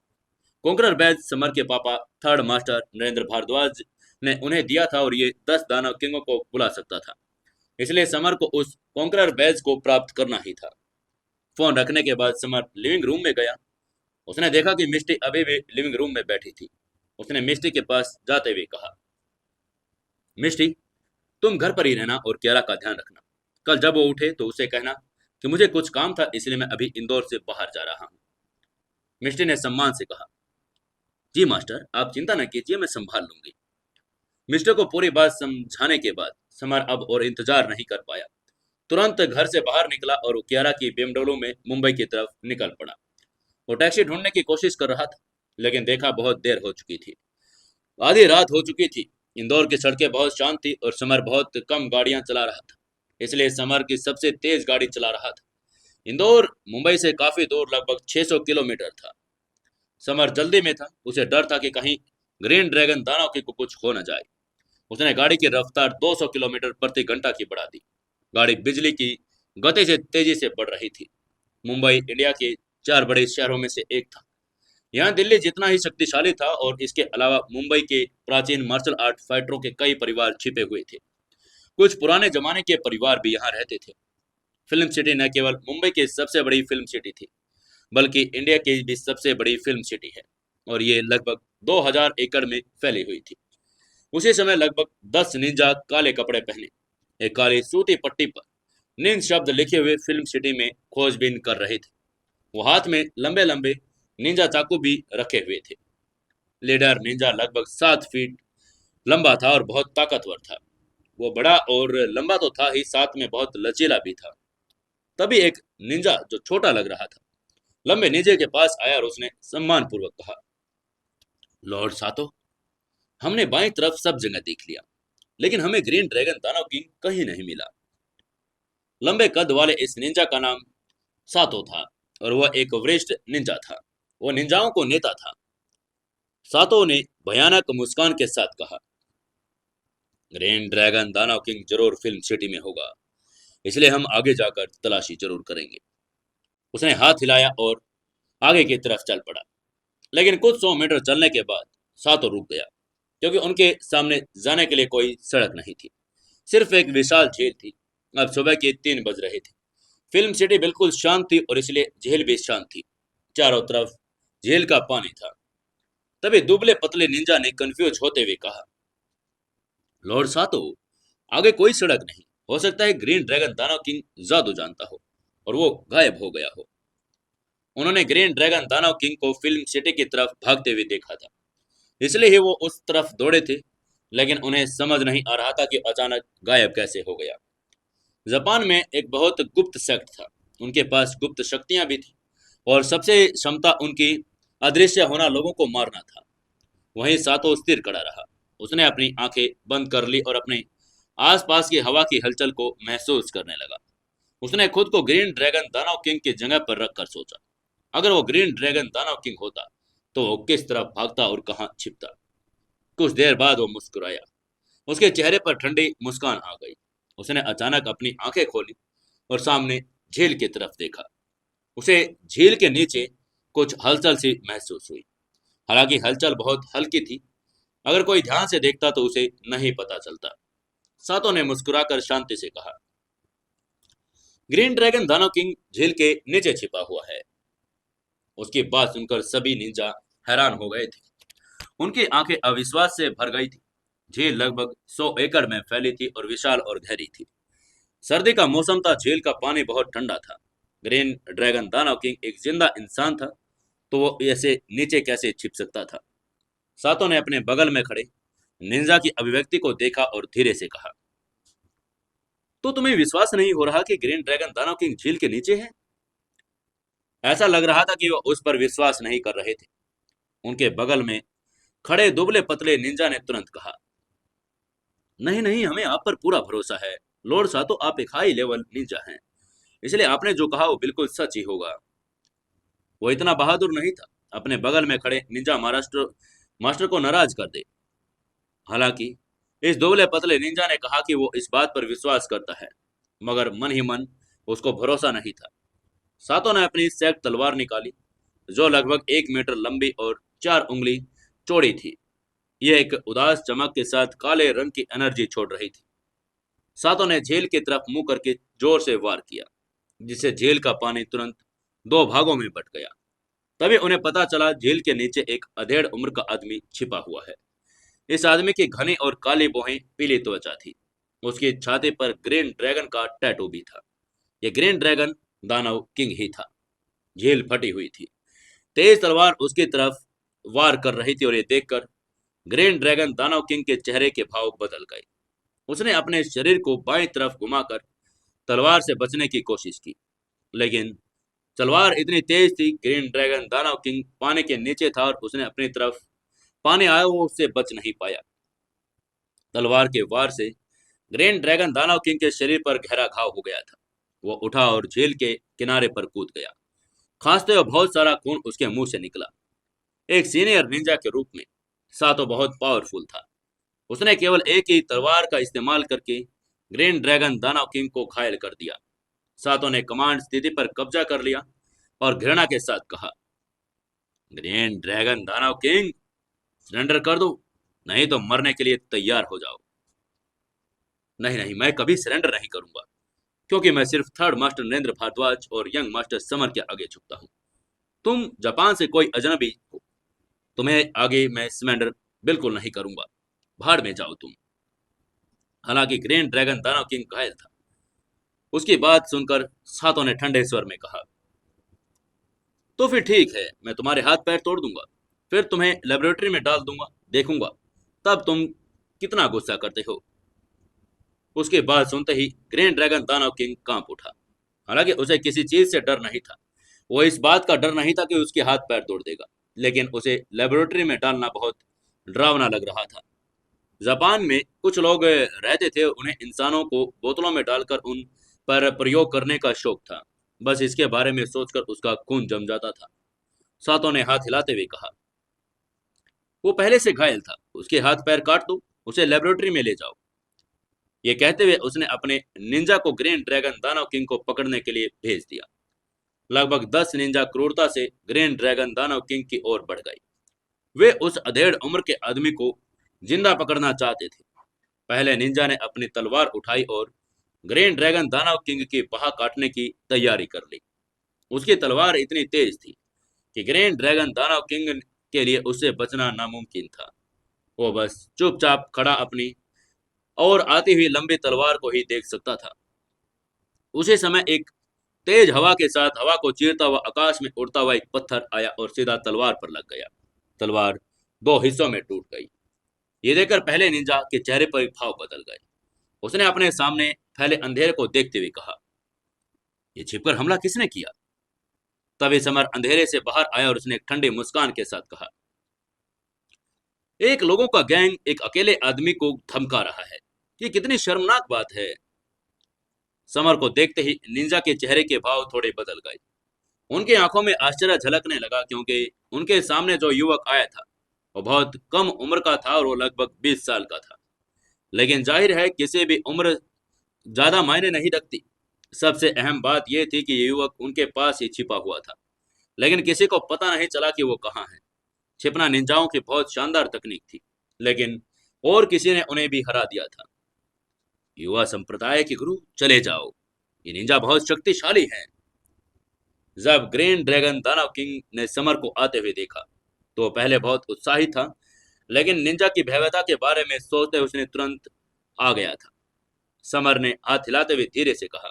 कॉन्करर बैज समर के पापा थर्ड मास्टर नरेंद्र भारद्वाज ने उन्हें दिया था और ये 10 दानव किंगों को बुला सकता था। इसलिए समर को उस कॉन्करर बैज को प्राप्त करना ही था। फोन रखने के बाद समर लिविंग रूम में गया। उसने देखा कि मिस्टी अभी भी लिविंग रूम में बैठी थी। उसने मिस्टी के पास जाते हुए कहा, मिस्टी, तुम घर पर ही रहना और कियारा का ध्यान रखना। कल जब वो उठे तो उसे कहना कि मुझे कुछ काम था, इसलिए मैं अभी इंदौर से बाहर जा रहा हूँ। मिस्टी ने सम्मान से कहा, जी मास्टर, आप चिंता न कीजिए, मैं संभाल लूंगी। मिस्टर को पूरी बात समझाने के बाद समर अब और इंतजार नहीं कर पाया। तुरंत घर से बाहर निकला और वो कियारा की BMW में मुंबई की तरफ निकल पड़ा। वो टैक्सी ढूंढने की कोशिश कर रहा था, लेकिन देखा बहुत देर हो चुकी थी। आधी रात हो चुकी थी। इंदौर की सड़कें बहुत शांत थी और समर बहुत कम गाड़ियां चला रहा था, इसलिए समर की सबसे तेज गाड़ी चला रहा था। इंदौर मुंबई से काफी दूर, लगभग 600 किलोमीटर था। समर जल्दी में था। उसे डर था कि कहीं ग्रीन ड्रैगन दानव की को कुछ हो न जाए। उसने गाड़ी की रफ्तार 200 किलोमीटर प्रति घंटा की बढ़ा दी। गाड़ी बिजली की गति से तेजी से बढ़ रही थी। मुंबई इंडिया के 4 बड़े शहरों में से एक था। यहाँ दिल्ली जितना ही शक्तिशाली था और इसके अलावा मुंबई के प्राचीन मार्शल आर्ट फाइटरों के कई परिवार छिपे हुए थे। कुछ पुराने जमाने के परिवार भी यहाँ रहते थे। फिल्म सिटी न केवल मुंबई की सबसे बड़ी फिल्म सिटी थी, बल्कि इंडिया की भी सबसे बड़ी फिल्म सिटी है, और ये लगभग 2000 एकड़ में फैली हुई थी। उसी समय लगभग 10 निंजा काले कपड़े पहने, एक काली सूती पट्टी पर निंज शब्द लिखे हुए फिल्म सिटी में खोजबीन कर रहे थे। वो हाथ में लंबे लंबे निंजा चाकू भी रखे हुए थे। लीडर निंजा लगभग 7 फीट लंबा था और बहुत ताकतवर था। वो बड़ा और लंबा तो था ही, साथ में बहुत लचीला भी था। तभी एक निंजा जो छोटा लग रहा था लंबे निंजे के पास आया और उसने सम्मान पूर्वक कहा, लॉर्ड सातो, हमने बाईं तरफ सब जगह देख लिया, लेकिन हमें ग्रीन ड्रैगन दानव किंग कहीं नहीं मिला। लंबे कद वाले इस निंजा का नाम सातो था और वह एक वरिष्ठ निंजा था। वह निंजाओं को नेता था। सातो ने भयानक मुस्कान के साथ कहा, ग्रीन ड्रैगन दानव किंग जरूर फिल्म सिटी में होगा, इसलिए हम आगे जाकर तलाशी जरूर करेंगे। उसने हाथ हिलाया और आगे की तरफ चल पड़ा, लेकिन कुछ 100 मीटर चलने के बाद सातो रुक गया, क्योंकि उनके सामने जाने के लिए कोई सड़क नहीं थी, सिर्फ एक विशाल झील थी। अब सुबह के 3 बज रहे थे। फिल्म सिटी बिल्कुल शांत थी और इसलिए झील भी शांत थी। चारों तरफ झील का पानी था। तभी दुबले पतले निंजा ने कंफ्यूज होते हुए कहा, लॉर्ड सातो, आगे कोई सड़क नहीं। हो सकता है ग्रीन ड्रैगन दानव किंग जादू जानता हो और वो गायब हो गया हो। उन्होंने ग्रीन ड्रैगन दानव किंग को फिल्म सिटी की तरफ भागते हुए देखा था, इसलिए ही वो उस तरफ दौड़े थे, लेकिन उन्हें समझ नहीं आ रहा था कि अचानक गायब कैसे हो गया। जापान में एक बहुत गुप्त सेक्ट था। उनके पास गुप्त शक्तियां भी थी और सबसे क्षमता उनकी अदृश्य होना, लोगों को मारना था। वहीं सातो स्थिर खड़ा रहा। उसने अपनी आंखें बंद कर ली और अपने आसपास की हवा की हलचल को महसूस करने लगा। उसने खुद को ग्रीन ड्रैगन दानव किंग की जगह पर रखकर सोचा, अगर वो ग्रीन ड्रैगन दानव किंग होता तो वो किस तरफ भागता और कहां छिपता। कुछ देर बाद वो मुस्कुराया। उसके चेहरे पर ठंडी मुस्कान आ गई। उसने अचानक अपनी आंखें खोली और सामने झील की तरफ देखा। उसे झील के नीचे कुछ हलचल सी महसूस हुई। हालांकि हलचल बहुत हल्की थी। अगर कोई ध्यान से देखता तो उसे नहीं पता चलता। सातों ने मुस्कुराकर शांति से कहा, ग्रीन ड्रैगन दानव किंग झील के नीचे छिपा हुआ है। उसकी बात सुनकर सभी निंजा हैरान हो गए थे। उनकी आंखें अविश्वास से भर गई थी। झील लगभग 100 एकड़ में फैली थी और विशाल और गहरी थी। सर्दी का मौसम था। झील का पानी बहुत ठंडा था। ग्रीन ड्रैगन दानव किंग एक जिंदा इंसान था, तो वो ऐसे नीचे कैसे छिप सकता था। सातों ने अपने बगल में खड़े निंजा की अभिव्यक्ति को देखा और धीरे से कहा, तो तुम्हें विश्वास नहीं हो रहा कि ग्रीन ड्रैगन दानव किंग झील के नीचे है? ऐसा लग रहा था कि वो उस पर विश्वास नहीं कर रहे थे। उनके बगल में खड़े दुबले पतले निंजा ने तुरंत कहा, नहीं नहीं, हमें आप पर पूरा भरोसा है। लॉर्ड सातो, आप एक हाई लेवल निंजा हैं, इसलिए आपने जो कहा वो बिल्कुल सच ही होगा। वो इतना बहादुर नहीं था अपने बगल में खड़े निंजा महाराष्ट्र मास्टर को नाराज कर दे। हालांकि इस दुबले पतले निंजा ने कहा कि वो इस बात पर विश्वास करता है, मगर मन ही मन उसको भरोसा नहीं था। सातों ने अपनी सैक तलवार निकाली, जो लगभग 1 मीटर लंबी और 4 उंगली चौड़ी थी। यह एक उदास चमक के साथ काले रंग की एनर्जी छोड़ रही थी। सातों ने झील की तरफ मुंह करके जोर से वार किया, जिससे झील का पानी तुरंत 2 भागों में बट गया। तभी उन्हें पता चला झील के नीचे एक अधेड़ उम्र का आदमी छिपा हुआ है। इस आदमी की घनी और काली भौहें, पीली त्वचा थी। उसकी छाती पर ग्रीन ड्रैगन का टैटू भी था। यह ग्रीन ड्रैगन दानव किंग ही था। झील फटी हुई थी। तेज तलवार उसकी तरफ वार कर रही थी और ये देखकर ग्रीन ड्रैगन दानव किंग के चेहरे के भाव बदल गए। उसने अपने शरीर को बाईं तरफ घुमाकर तलवार से बचने की कोशिश की, लेकिन तलवार इतनी तेज थी, ग्रीन ड्रैगन दानव किंग पानी के नीचे था और उसने अपनी तरफ पानी आया वो उससे बच नहीं पाया। तलवार के वार से ग्रीन ड्रैगन दानव किंग के शरीर पर गहरा घाव हो गया था। वो उठा और झील के किनारे पर कूद गया। खांसते हुए बहुत सारा खून उसके मुंह से निकला। एक सीनियर निंजा के रूप में सातो बहुत पावरफुल था। उसने केवल एक ही तलवार का इस्तेमाल करके ग्रीन ड्रैगन दानव किंग को घायल कर दिया। सातो ने कमांड स्थिति पर कब्जा कर लिया और घृणा के साथ कहा, ग्रीन ड्रैगन दानव किंग, सरेंडर कर दो, नहीं तो मरने के लिए तैयार हो जाओ। नहीं नहीं, मैं कभी सरेंडर नहीं करूंगा, क्योंकि मैं सिर्फ थर्ड मास्टर नरेंद्र भारद्वाज और यंग मास्टर समर के आगे झुकता हूँ। तुम जापान से कोई अजनबी हो, तुम्हें आगे मैं सरेंडर बिल्कुल नहीं करूंगा। भाड़ में जाओ तुम। हालांकि ग्रीन ड्रैगन दानव किंग घायल था। उसकी बात सुनकर सातों ने ठंडे स्वर में कहा, तो फिर ठीक है, मैं तुम्हारे हाथ पैर तोड़ दूंगा, फिर तुम्हें लेबोरेटरी में डाल दूंगा, देखूंगा तब तुम कितना गुस्सा करते हो। उसकी बात सुनते ही ग्रीन ड्रैगन दानव किंग कांप उठा। हालांकि उसे किसी चीज से डर नहीं था। वो इस बात का डर नहीं था कि उसके हाथ पैर तोड़ देगा, लेकिन उसे लेबोरेटरी में डालना बहुत डरावना लग रहा था। जापान में कुछ लोग रहते थे, उन्हें इंसानों को बोतलों में डालकर उन पर प्रयोग करने का शौक था। बस इसके बारे में सोचकर उसका खून जम जाता था। सातों ने हाथ हिलाते हुए कहा, वो पहले से घायल था, उसके हाथ पैर काट दो, उसे लेबोरेटरी में ले जाओ। ये कहते हुए उसने अपने निंजा को ग्रीन ड्रैगन दानव किंग को पकड़ने के लिए भेज दिया। लगभग 10 निंजा क्रूरता से ग्रीन ड्रैगन दानव किंग की ओर बढ़ गए। वे उस अधेड़ उम्र के आदमी को जिंदा पकड़ना चाहते थे। पहले निंजा ने अपनी तलवार उठाई और ग्रीन ड्रैगन दानव किंग की बाह काटने की तैयारी कर ली। उसकी तलवार इतनी तेज थी कि ग्रीन ड्रैगन दानव किंग के लिए उससे बचना नामुमकिन था। वो बस चुपचाप खड़ा अपनी और आती हुई लंबी तलवार को ही देख सकता था। उसी समय एक तेज हवा के साथ हवा को चीरता हुआ आकाश में उड़ता हुआ एक पत्थर आया और सीधा तलवार पर लग गया। तलवार दो हिस्सों में टूट गई। ये देखकर पहले निंजा के चेहरे पर भाव बदल गए। उसने अपने सामने फैले अंधेरे को देखते हुए कहा, ये छिपकर हमला किसने किया? तभी समर अंधेरे से बाहर आया और उसने एक ठंडी मुस्कान के साथ कहा, एक लोगों का गैंग एक अकेले आदमी को धमका रहा है। ये कितनी शर्मनाक बात है। समर को देखते ही निंजा के चेहरे के भाव थोड़े बदल गए। उनकी आंखों में आश्चर्य झलकने लगा, क्योंकि उनके सामने जो युवक आया था वो बहुत कम उम्र का था और वो लगभग 20 साल का था। लेकिन जाहिर है किसी भी उम्र ज्यादा मायने नहीं रखती। सबसे अहम बात यह थी कि ये युवक उनके पास ही छिपा हुआ था, लेकिन किसी को पता नहीं चला कि वो कहाँ है। छिपना निंजाओं की बहुत शानदार तकनीक थी, लेकिन और किसी ने उन्हें भी हरा दिया था। युवा संप्रदाय के गुरु, चले जाओ, ये निंजा बहुत शक्तिशाली हैं। जब ग्रीन ड्रैगन दानव किंग ने समर को आते हुए देखा तो वो पहले बहुत उत्साहित था, लेकिन निंजा की भव्यता के बारे में सोचते उसने तुरंत आ गया था। समर ने हाथ हिलाते हुए धीरे से कहा,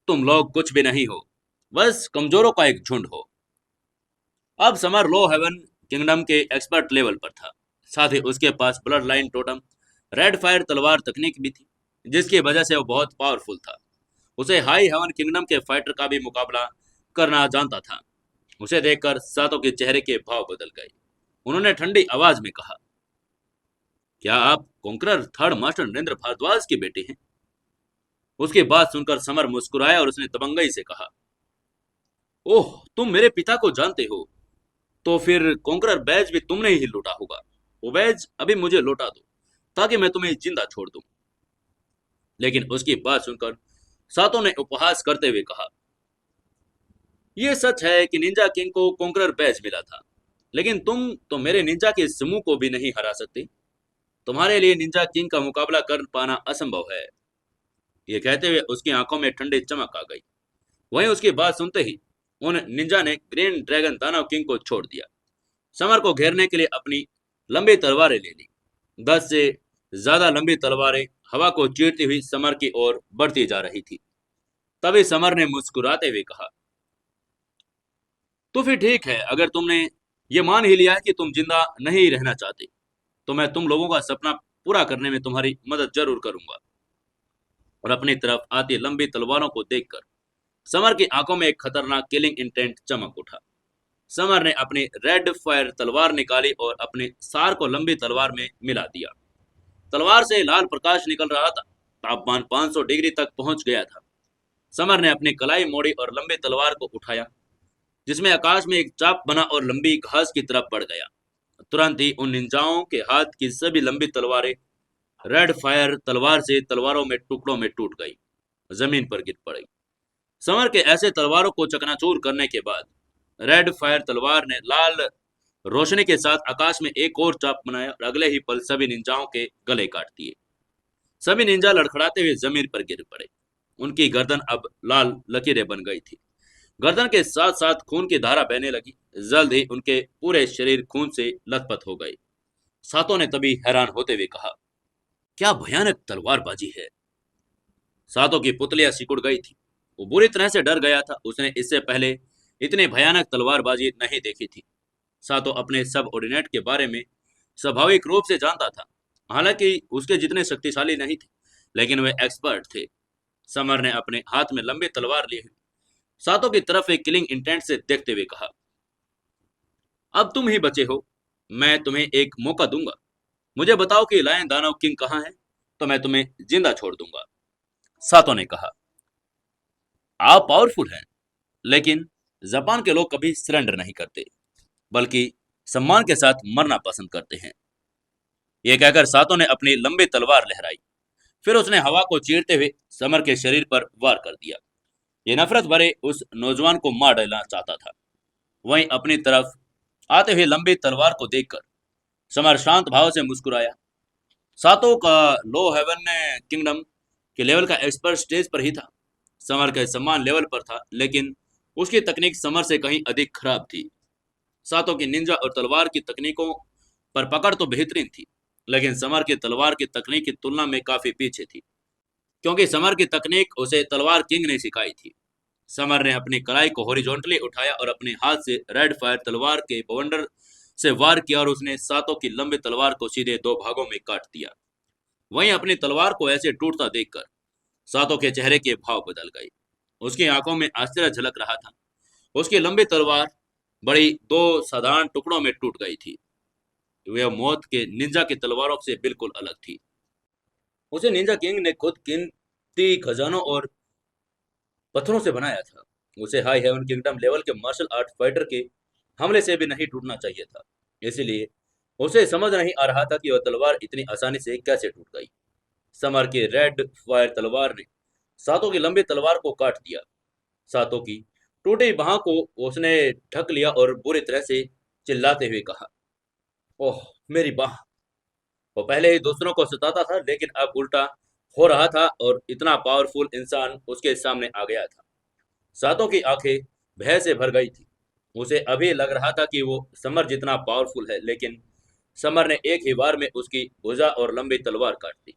तुम लोग कुछ भी नहीं हो, बस कमजोरों का एक झुंड हो। अब समर लो हेवन किंगडम के एक्सपर्ट लेवल पर था। साथ ही उसके पास bloodline totem red fire तलवार तकनीक भी थी, जिसकी वजह से वो बहुत पावरफुल था। उसे हाई हेवन किंगडम के फाइटर का भी मुकाबला करना जानता था। उसे देखकर सातों के चेहरे के भाव बदल गए। उन्होंने ठंडी आवाज में कहा, क्या आप conqueror third master Narendra Bhardwaj की बेटी हैं? उसकी बात सुनकर समर मुस्कुराया और उसने दबंगई से कहा, ओह, तुम मेरे पिता को जानते हो, तो फिर कॉन्करर बैज भी तुमने ही लूटा होगा। वो बैज अभी मुझे लौटा दो, ताकि मैं तुम्हें जिंदा छोड़ दूं। लेकिन उसकी बात सुनकर सातों ने उपहास करते हुए कहा, यह सच है कि निंजा किंग को कॉन्करर बैज मिला था, लेकिन तुम तो मेरे निंजा के समूह को भी नहीं हरा सकते। तुम्हारे लिए निंजा किंग का मुकाबला कर पाना असंभव है। ये कहते हुए उसकी आंखों में ठंडी चमक आ गई। वहीं उसकी बात सुनते ही उन निंजा ने ग्रीन ड्रैगन दानव किंग को छोड़ दिया। समर को घेरने के लिए अपनी लंबी तलवारें ले ली। 10 से ज्यादा लंबी तलवारें हवा को चीरती हुई समर की ओर बढ़ती जा रही थी। तभी समर ने मुस्कुराते हुए कहा, तो फिर ठीक है, अगर तुमने ये मान ही लिया है कि तुम जिंदा नहीं रहना चाहते, तो मैं तुम लोगों का सपना पूरा करने में तुम्हारी मदद जरूर करूंगा। और अपनी तरफ आती लंबी तलवारों को देखकर समर की आंखों में एक खतरनाक किलिंग इंटेंट चमक उठा। समर ने अपनी रेड फायर तलवार निकाली और अपने सार को लंबी तलवार में मिला दिया। तलवार से लाल प्रकाश निकल रहा था। तापमान 500 डिग्री तक पहुंच गया था। समर ने अपनी कलाई मोड़ी और लंबी तलवार को उठाया, जिसमें आकाश में एक चाप बना और लंबी घास की तरफ बढ़ गया। तुरंत ही उन निंजाओं के हाथ की सभी लंबी तलवारें रेड फायर तलवार से तलवारों में टुकड़ों में टूट गई, जमीन पर गिर पड़ी। समर के ऐसे तलवारों को चकनाचूर करने के बाद रेड फायर तलवार ने लाल रोशनी के साथ आकाश में एक और चाप बनाया और अगले ही पल सभी निंजाओं के गले काट दिए। सभी निंजा लड़खड़ाते हुए जमीन पर गिर पड़े। उनकी गर्दन अब लाल लकीरें बन गई थी। गर्दन के साथ साथ खून की धारा बहने लगी। जल्द ही उनके पूरे शरीर खून से लथपथ हो गए। सातों ने तभी हैरान होते हुए कहा, क्या भयानक तलवारबाजी है। सातों की पुतलियां सिकुड़ गई थी। वो बुरी तरह से डर गया था। उसने इससे पहले इतनी भयानक तलवारबाजी नहीं देखी थी। सातों अपने सब ऑर्डिनेट के बारे में स्वाभाविक रूप से जानता था। हालांकि उसके जितने शक्तिशाली नहीं थे, लेकिन वे एक्सपर्ट थे। समर ने अपने हाथ में लंबी तलवार ली हुई सातों की तरफ एक किलिंग इंटेंट से देखते हुए कहा, अब तुम ही बचे हो। मैं तुम्हें एक मौका दूंगा। मुझे बताओ कि लायन दानव किंग कहाँ है, तो मैं तुम्हें जिंदा छोड़ दूंगा। सातों ने कहा, आप पावरफुल हैं, लेकिन जापान के लोग कभी सरेंडर नहीं करते, बल्कि सम्मान के साथ मरना पसंद करते हैं। यह कहकर सातों ने अपनी लंबी तलवार लहराई। फिर उसने हवा को चीरते हुए समर के शरीर पर वार कर दिया। ये नफरत भरे उस नौजवान को मार डालना चाहता था। वहीं अपनी तरफ आते हुए लंबी तलवार को देखकर समर शांत भाव से मुस्कुराया। सातों का लो हेवन किंगडम के लेवल का एक्सपर्ट स्टेज पर ही था। समर के सम्मान लेवल पर था, लेकिन उसकी तकनीक समर से कहीं अधिक खराब थी। सातों की निंजा और तलवार की तकनीकों पर पकड़ तो बेहतरीन थी, लेकिन समर की तलवार की तकनीक की तुलना में काफी पीछे थी, क्योंकि समर की तकनीक उसे तलवार किंग ने सिखाई थी। समर ने अपनी कलाई को हॉरिजॉन्टली उठाया और अपने हाथ से रेड फायर तलवार के बवंडर से वार किया और उसने सातों की लंबी तलवार को सीधे दो भागों में काट दिया। वहीं अपनी तलवार को ऐसे टूटता देखकर सातों के चेहरे के भाव बदल गए। उसकी आंखों में आश्चर्य झलक रहा था। उसकी लंबी तलवार बड़ी दो साधारण टुकड़ों में टूट गई थी। वह मौत के निंजा की तलवारों से बिल्कुल अलग थी। उसे निंजा किंग ने खुद कीमती खजानों और पत्थरों से बनाया था। उसे हाई हेवन किंगडम लेवल के मार्शल आर्ट फाइटर के हमले से भी नहीं टूटना चाहिए था। इसीलिए उसे समझ नहीं आ रहा था कि वह तलवार इतनी आसानी से कैसे टूट गई। समर की रेड फायर तलवार ने सातों की लंबी तलवार को काट दिया। सातों की टूटी बाह को उसने ढक लिया और बुरी तरह से चिल्लाते हुए कहा, ओह मेरी बाह। वो पहले ही दूसरों को सताता था, लेकिन अब उल्टा हो रहा था और इतना पावरफुल इंसान उसके सामने आ गया था। सातों की आंखें भय से भर गई थी। उसे अभी लग रहा था कि वो समर जितना पावरफुल है, लेकिन समर ने एक ही बार में उसकी भुजा और लंबी तलवार काट दी।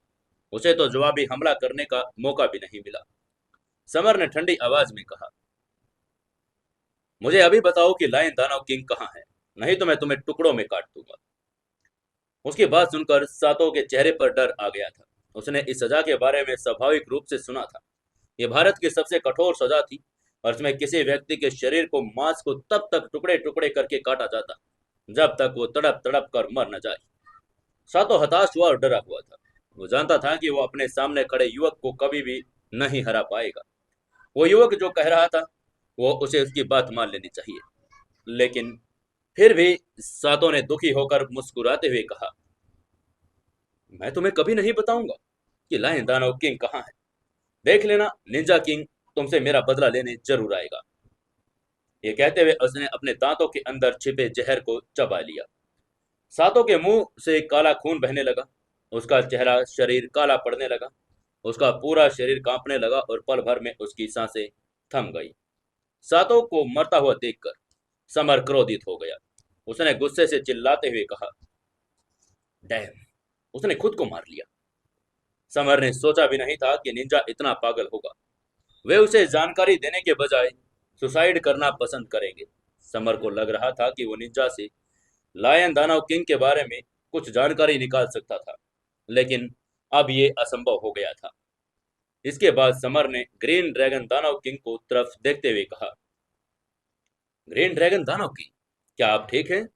उसे तो जवाबी हमला करने का मौका भी नहीं मिला। समर ने ठंडी आवाज में कहा, मुझे अभी बताओ कि लायन दानव किंग कहाँ है, नहीं तो मैं तुम्हें टुकड़ों में काट दूंगा। उसकी बात सुनकर सातों के चेहरे पर डर आ गया था। उसने इस सजा के बारे में स्वाभाविक रूप से सुना था। यह भारत की सबसे कठोर सजा थी और इसमें किसी व्यक्ति के शरीर को मांस को तब तक टुकड़े टुकड़े करके काटा जाता जब तक वो तड़प तड़प कर मर न जाए। सातों हताश हुआ और डरा हुआ था। वो जानता था कि वो अपने सामने खड़े युवक को कभी भी नहीं हरा पाएगा। वो युवक जो कह रहा था वो उसे उसकी बात मान लेनी चाहिए। लेकिन फिर भी सातों ने दुखी होकर मुस्कुराते हुए कहा, मैं तुम्हें कभी नहीं बताऊंगा कि लायन दानव किंग कहाँ है। देख लेना, निंजा किंग तुमसे मेरा बदला लेने जरूर आएगा। ये कहते हुए उसने अपने दांतों के अंदर छिपे जहर को चबा लिया। सातों के मुंह से काला खून बहने लगा। उसका चेहरा शरीर काला पड़ने लगा। उसका पूरा शरीर कांपने लगा और पल भर में उसकी सांसें थम गई। सातों को मरता हुआ देखकर समर क्रोधित हो गया। उसने गुस्से से चिल्लाते हुए कहा, डैम, उसने खुद को मार लिया। समर ने सोचा भी नहीं था कि निंजा इतना पागल होगा। वे उसे जानकारी देने के बजाय सुसाइड करना पसंद करेंगे। समर को लग रहा था कि वो निंजा से लायन दानव किंग के बारे में कुछ जानकारी निकाल सकता था, लेकिन अब ये असंभव हो गया था। इसके बाद समर ने ग्रीन ड्रैगन दानव किंग को तरफ देखते हुए कहा, ग्रीन ड्रैगन दानव किंग, क्या आप ठीक हैं?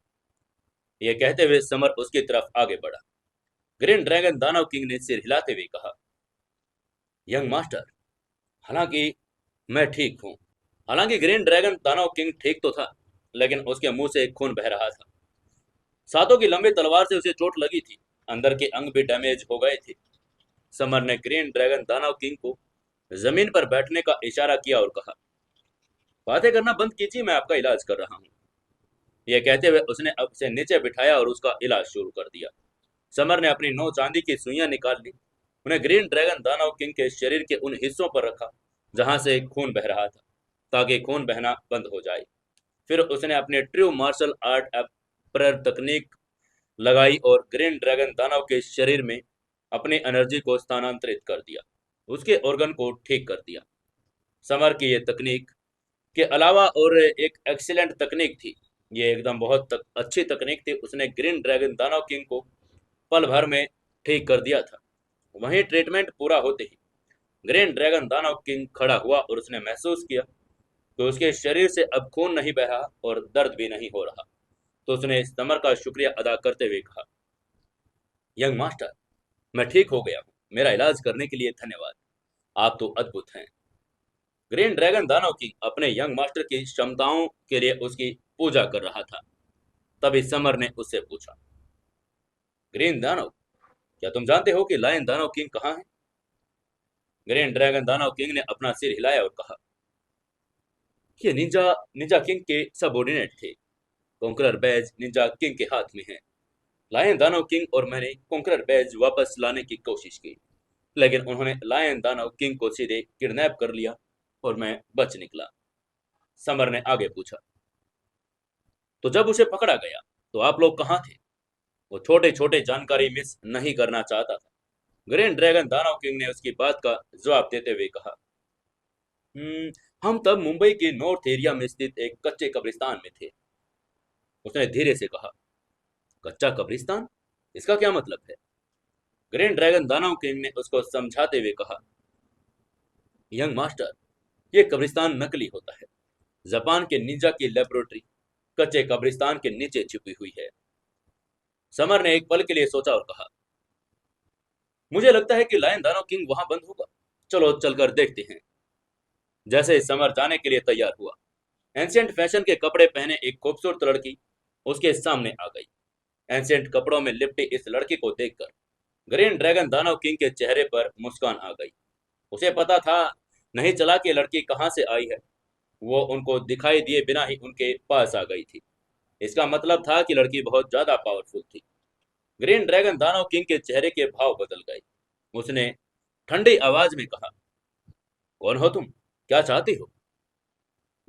यह कहते हुए समर उसकी तरफ आगे बढ़ा। ग्रीन ड्रैगन दानव किंग ने सिर हिलाते हुए कहा, यंग मास्टर, हालांकि मैं ठीक हूँ। हालांकि ग्रीन ड्रैगन दानव किंग ठीक तो था, लेकिन उसके मुंह से खून बह रहा था। सातों की लंबी तलवार से उसे चोट लगी थी। अंदर के अंग भी डैमेज हो गए थे। समर ने ग्रीन ड्रैगन दानव किंग को जमीन पर बैठने का इशारा किया और कहा, बातें करना बंद कीजिए, मैं आपका इलाज कर रहा हूँ। यह कहते हुए उसने अब उसे नीचे बिठाया और उसका इलाज शुरू कर दिया। समर ने अपनी 9 चांदी की सुइयां निकाल ली, उन्हें ग्रीन ड्रैगन दानव किंग के शरीर के उन हिस्सों पर रखा जहां से खून बह रहा था, ताकि खून बहना बंद हो जाए। फिर उसने अपनी ट्रू मार्शल आर्ट अपर तकनीक लगाई और ग्रीन ड्रैगन दानव के शरीर में अपनी एनर्जी को स्थानांतरित कर दिया, उसके ऑर्गन को ठीक कर दिया। समर की ये तकनीक के अलावा और एक एक्सीलेंट तकनीक थी, ये एकदम बहुत अच्छी तकनीक थी। उसने ग्रीन ड्रैगन दानव किंग को पल भर में ठीक कर दिया था। वहीं ट्रीटमेंट पूरा होते ही ग्रीन ड्रैगन दानव किंग खड़ा हुआ और उसने महसूस किया कि उसके शरीर से अब खून नहीं बह रहा और दर्द भी नहीं हो रहा। तो उसने समर का शुक्रिया अदा करते हुए कहा, यंग मास्टर, मैं ठीक हो गया हूँ, मेरा इलाज करने के लिए धन्यवाद, आप तो अद्भुत हैं। ग्रीन ड्रैगन दानव की अपने यंग मास्टर की क्षमताओं के लिए उसकी पूजा कर रहा था। तभी समर ने उससे पूछा, ग्रीन दानव, क्या तुम जानते हो कि लायन दानव किंग कहाँ है? ग्रीन ड्रैगन दानव किंग ने अपना सिर हिलाया और कहा, ये निंजा निंजा किंग के सबऑर्डिनेट थे। कॉन्करर बैज निंजा किंग के हाथ में है। लायन दानव किंग और मैंने कॉन्करर बैज वापस लाने की कोशिश की, लेकिन उन्होंने लायन दानव किंग को सीधे किडनैप कर लिया और मैं बच निकला। समर ने आगे पूछा, तो जब उसे पकड़ा गया तो आप लोग कहाँ थे? वो छोटे छोटे जानकारी मिस नहीं करना चाहता था। ग्रीन ड्रैगन दानव किंग ने उसकी बात का जवाब देते हुए कहा, "हम्म, हम तब मुंबई के नॉर्थ एरिया में स्थित एक कच्चे कब्रिस्तान में थे।" उसने धीरे से कहा, कच्चा कब्रिस्तान, इसका क्या मतलब है? ग्रीन ड्रैगन दानव किंग ने उसको समझाते हुए कहा, यंग मास्टर, ये कब्रिस्तान नकली होता है। जापान के निंजा की लेबोरेटरी कच्चे कब्रिस्तान के नीचे छिपी हुई है। समर ने एक पल के लिए सोचा और कहा, मुझे लगता है कि लायन दानव किंग वहां बंद होगा, चलो चलकर देखते हैं। जैसे ही समर जाने के लिए तैयार हुआ, एंशियंट फैशन के कपड़े पहने एक खूबसूरत लड़की उसके सामने आ गई। एंशियंट कपड़ों में लिपटी इस लड़की को देखकर ग्रीन ड्रैगन दानव किंग के चेहरे पर मुस्कान आ गई। उसे पता था नहीं चला कि लड़की कहां से आई है। वो उनको दिखाई दिए बिना ही उनके पास आ गई थी। इसका मतलब था कि लड़की बहुत ज्यादा पावरफुल थी। ग्रीन ड्रैगन दानव किंग के चेहरे के भाव बदल गए। उसने ठंडी आवाज में कहा, कौन हो तुम, क्या चाहती हो?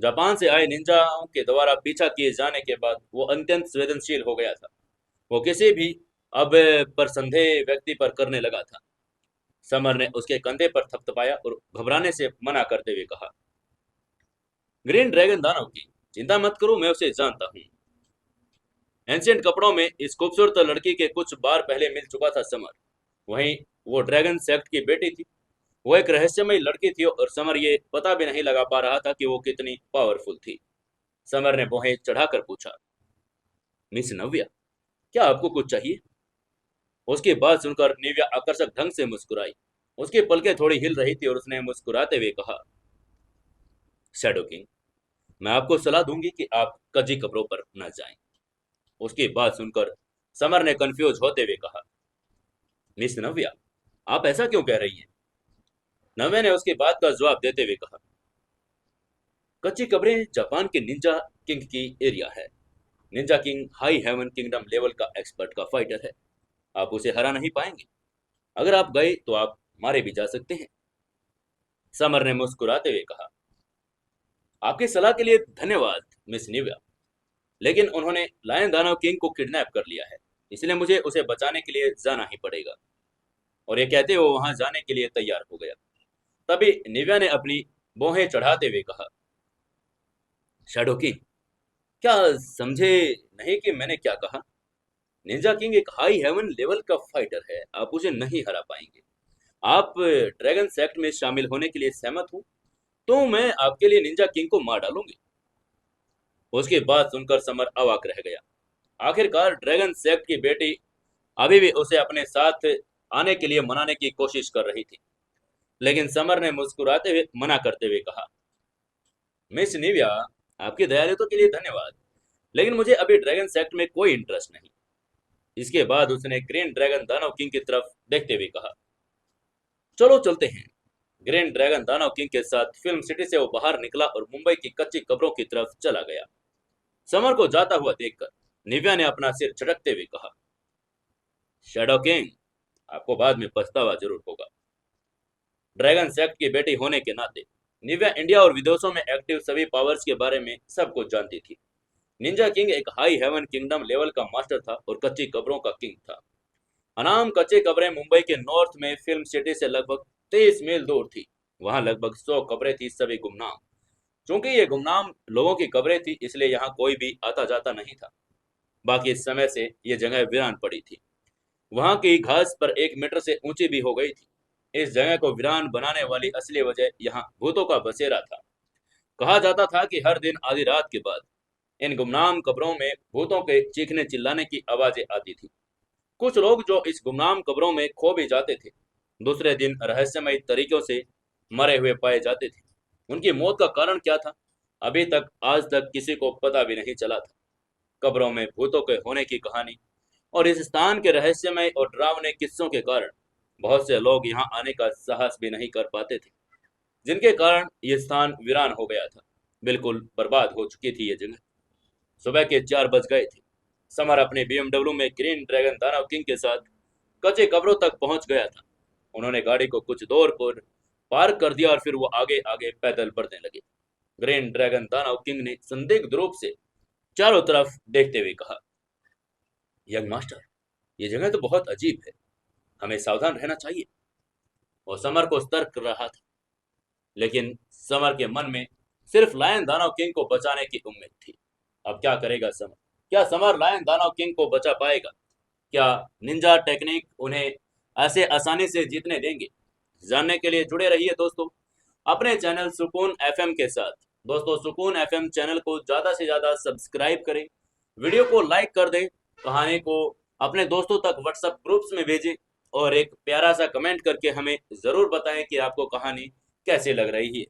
जापान से आए निंजाओं के द्वारा पीछा किए जाने के बाद वो अत्यंत संवेदनशील हो गया था। वो किसी भी अब पर संदेह व्यक्ति पर करने लगा था। समर ने उसके कंधे पर थपथपाया और घबराने से मना करते हुए कहा, ग्रीन ड्रैगन दानव की चिंता मत करो, मैं उसे जानता हूँ। एंशियंट कपड़ों में इस खूबसूरत लड़की के कुछ बार पहले मिल चुका था समर। वहीं वो ड्रैगन सेक्ट की बेटी थी। वो एक रहस्यमयी लड़की थी और समर ये पता भी नहीं लगा पा रहा था कि वो कितनी पावरफुल थी। समर ने भौहें चढ़ाकर पूछा, मिस नव्या, क्या आपको कुछ चाहिए? उसकी बात सुनकर निव्या आकर्षक ढंग से मुस्कुराई। उसकी पलकें थोड़ी हिल रही थी और उसने मुस्कुराते हुए कहा, शैडो किंग, मैं आपको सलाह दूंगी कि आप कजी कपड़ों पर न जाएं। उसकी बात सुनकर समर ने कंफ्यूज होते हुए कहा, मिस नव्या, आप ऐसा क्यों कह रही हैं? नव्या ने उसकी बात का जवाब देते हुए कहा, कच्ची कब्रें जापान के निंजा किंग की एरिया है। Ninja king high heaven kingdom level का एक्सपर्ट का फाइटर है। आप उसे हरा नहीं पाएंगे। अगर आप गए तो आप मारे भी जा सकते हैं। समर ने मुस्कुराते हुए कहा, आपकी सलाह के लिए धन्यवाद मिस निव्या, लेकिन उन्होंने लायन दानव किंग को किडनैप कर लिया है, इसलिए मुझे उसे बचाने के लिए जाना ही पड़ेगा। और ये कहते वो वहां जाने के लिए तैयार हो गया। तभी निव्या ने अपनी भौहें चढ़ाते हुए कहा, शैडो किंग, क्या समझे नहीं कि मैंने क्या कहा? निंजा किंग एक हाई हेवन लेवल का फाइटर है, आप उसे नहीं हरा पाएंगे। आप ड्रैगन सेक्ट में शामिल होने के लिए सहमत हो तो मैं आपके लिए निंजा किंग को मार डालूंगी। उसकी बात सुनकर समर अवाक रह गया। आखिरकार ड्रैगन सेक्ट की बेटी अभी भी उसे अपने साथ आने के लिए मनाने की कोशिश कर रही थी, लेकिन समर ने मुस्कुराते हुए मना करते हुए कहा, मिस निव्या, आपकी दयालुता के लिए धन्यवाद, लेकिन मुझे अभी ड्रैगन सेक्ट में कोई इंटरेस्ट नहीं। इसके बाद उसने ग्रीन ड्रैगन दानव किंग की तरफ देखते हुए कहा, चलो चलते हैं। ग्रीन ड्रैगन दानव किंग के साथ फिल्म सिटी से वो बाहर निकला और मुंबई की कच्ची कब्रों की तरफ चला गया। समर को जाता हुआ देखकर निव्या ने अपना सिर झटकते हुए कहा, शैडो किंग, आपको बाद में पछतावा जरूर होगा। ड्रैगन सेक्ट की बेटी होने के नाते निव्या इंडिया और विदेशों में एक्टिव सभी पावर्स के बारे में सब कुछ जानती थी। निंजा किंग एक हाई हेवन किंगडम लेवल का मास्टर था और कच्ची कब्रों का किंग था। अनाम कच्ची कब्रें मुंबई के नॉर्थ में फिल्म सिटी से लगभग 23 मील दूर थी। वहां लगभग 100 कब्रें थी, सभी गुमनाम। चूंकि ये गुमनाम लोगों की कब्रें थी, इसलिए यहाँ कोई भी आता जाता नहीं था। बाकी इस समय से ये जगह वीरान पड़ी थी। वहां की घास पर 1 मीटर से ऊंची भी हो गई थी। इस जगह को वीरान बनाने वाली असली वजह यहाँ भूतों का बसेरा था। कहा जाता था कि हर दिन आधी रात के बाद इन गुमनाम कब्रों में भूतों के चीखने चिल्लाने की आवाजें आती थी। कुछ लोग जो इस गुमनाम कब्रों में खो भी जाते थे, दूसरे दिन रहस्यमय तरीकों से मरे हुए पाए जाते थे। उनकी मौत का कारण क्या था, अभी तक आज तक किसी को पता भी नहीं चला था। कब्रों में भूतों के होने की कहानी और इस स्थान के रहस्यमय और डरावने किस्सों के कारण बहुत से लोग यहाँ आने का साहस भी नहीं कर पाते थे, जिनके कारण ये स्थान वीरान हो गया था। बिल्कुल बर्बाद हो चुकी थी ये जगह। सुबह के 4 बज गए थे। समर अपने बीएमडब्ल्यू में ग्रीन ड्रैगन दानव किंग के साथ कच्चे कब्रों तक पहुंच गया था। उन्होंने गाड़ी को कुछ दूर पर पार्क कर दिया और फिर वो आगे आगे पैदल बढ़ने लगे। ग्रीन ड्रैगन दानव किंग ने संदिग्ध रूप से चारों तरफ देखते हुए कहा, यंग मास्टर, ये जगह तो बहुत अजीब है, हमें सावधान रहना चाहिए। वो समर को सतर्क कर रहा था, लेकिन समर के मन में सिर्फ लायन दानव किंग को बचाने की उम्मीद थी। अब क्या करेगा समर? क्या समर लायन दानव किंग को बचा पाएगा? क्या निंजा टेक्निक उन्हें ऐसे आसानी से जीतने देंगे? जानने के लिए जुड़े रहिए दोस्तों अपने चैनल सुकून एफएम के साथ। दोस्तों, सुकून एफएम चैनल को ज्यादा से ज्यादा सब्सक्राइब करें, वीडियो को लाइक कर दें, कहानी को अपने दोस्तों तक व्हाट्सएप ग्रुप्स में भेजें और एक प्यारा सा कमेंट करके हमें जरूर बताएं कि आपको कहानी कैसी लग रही है।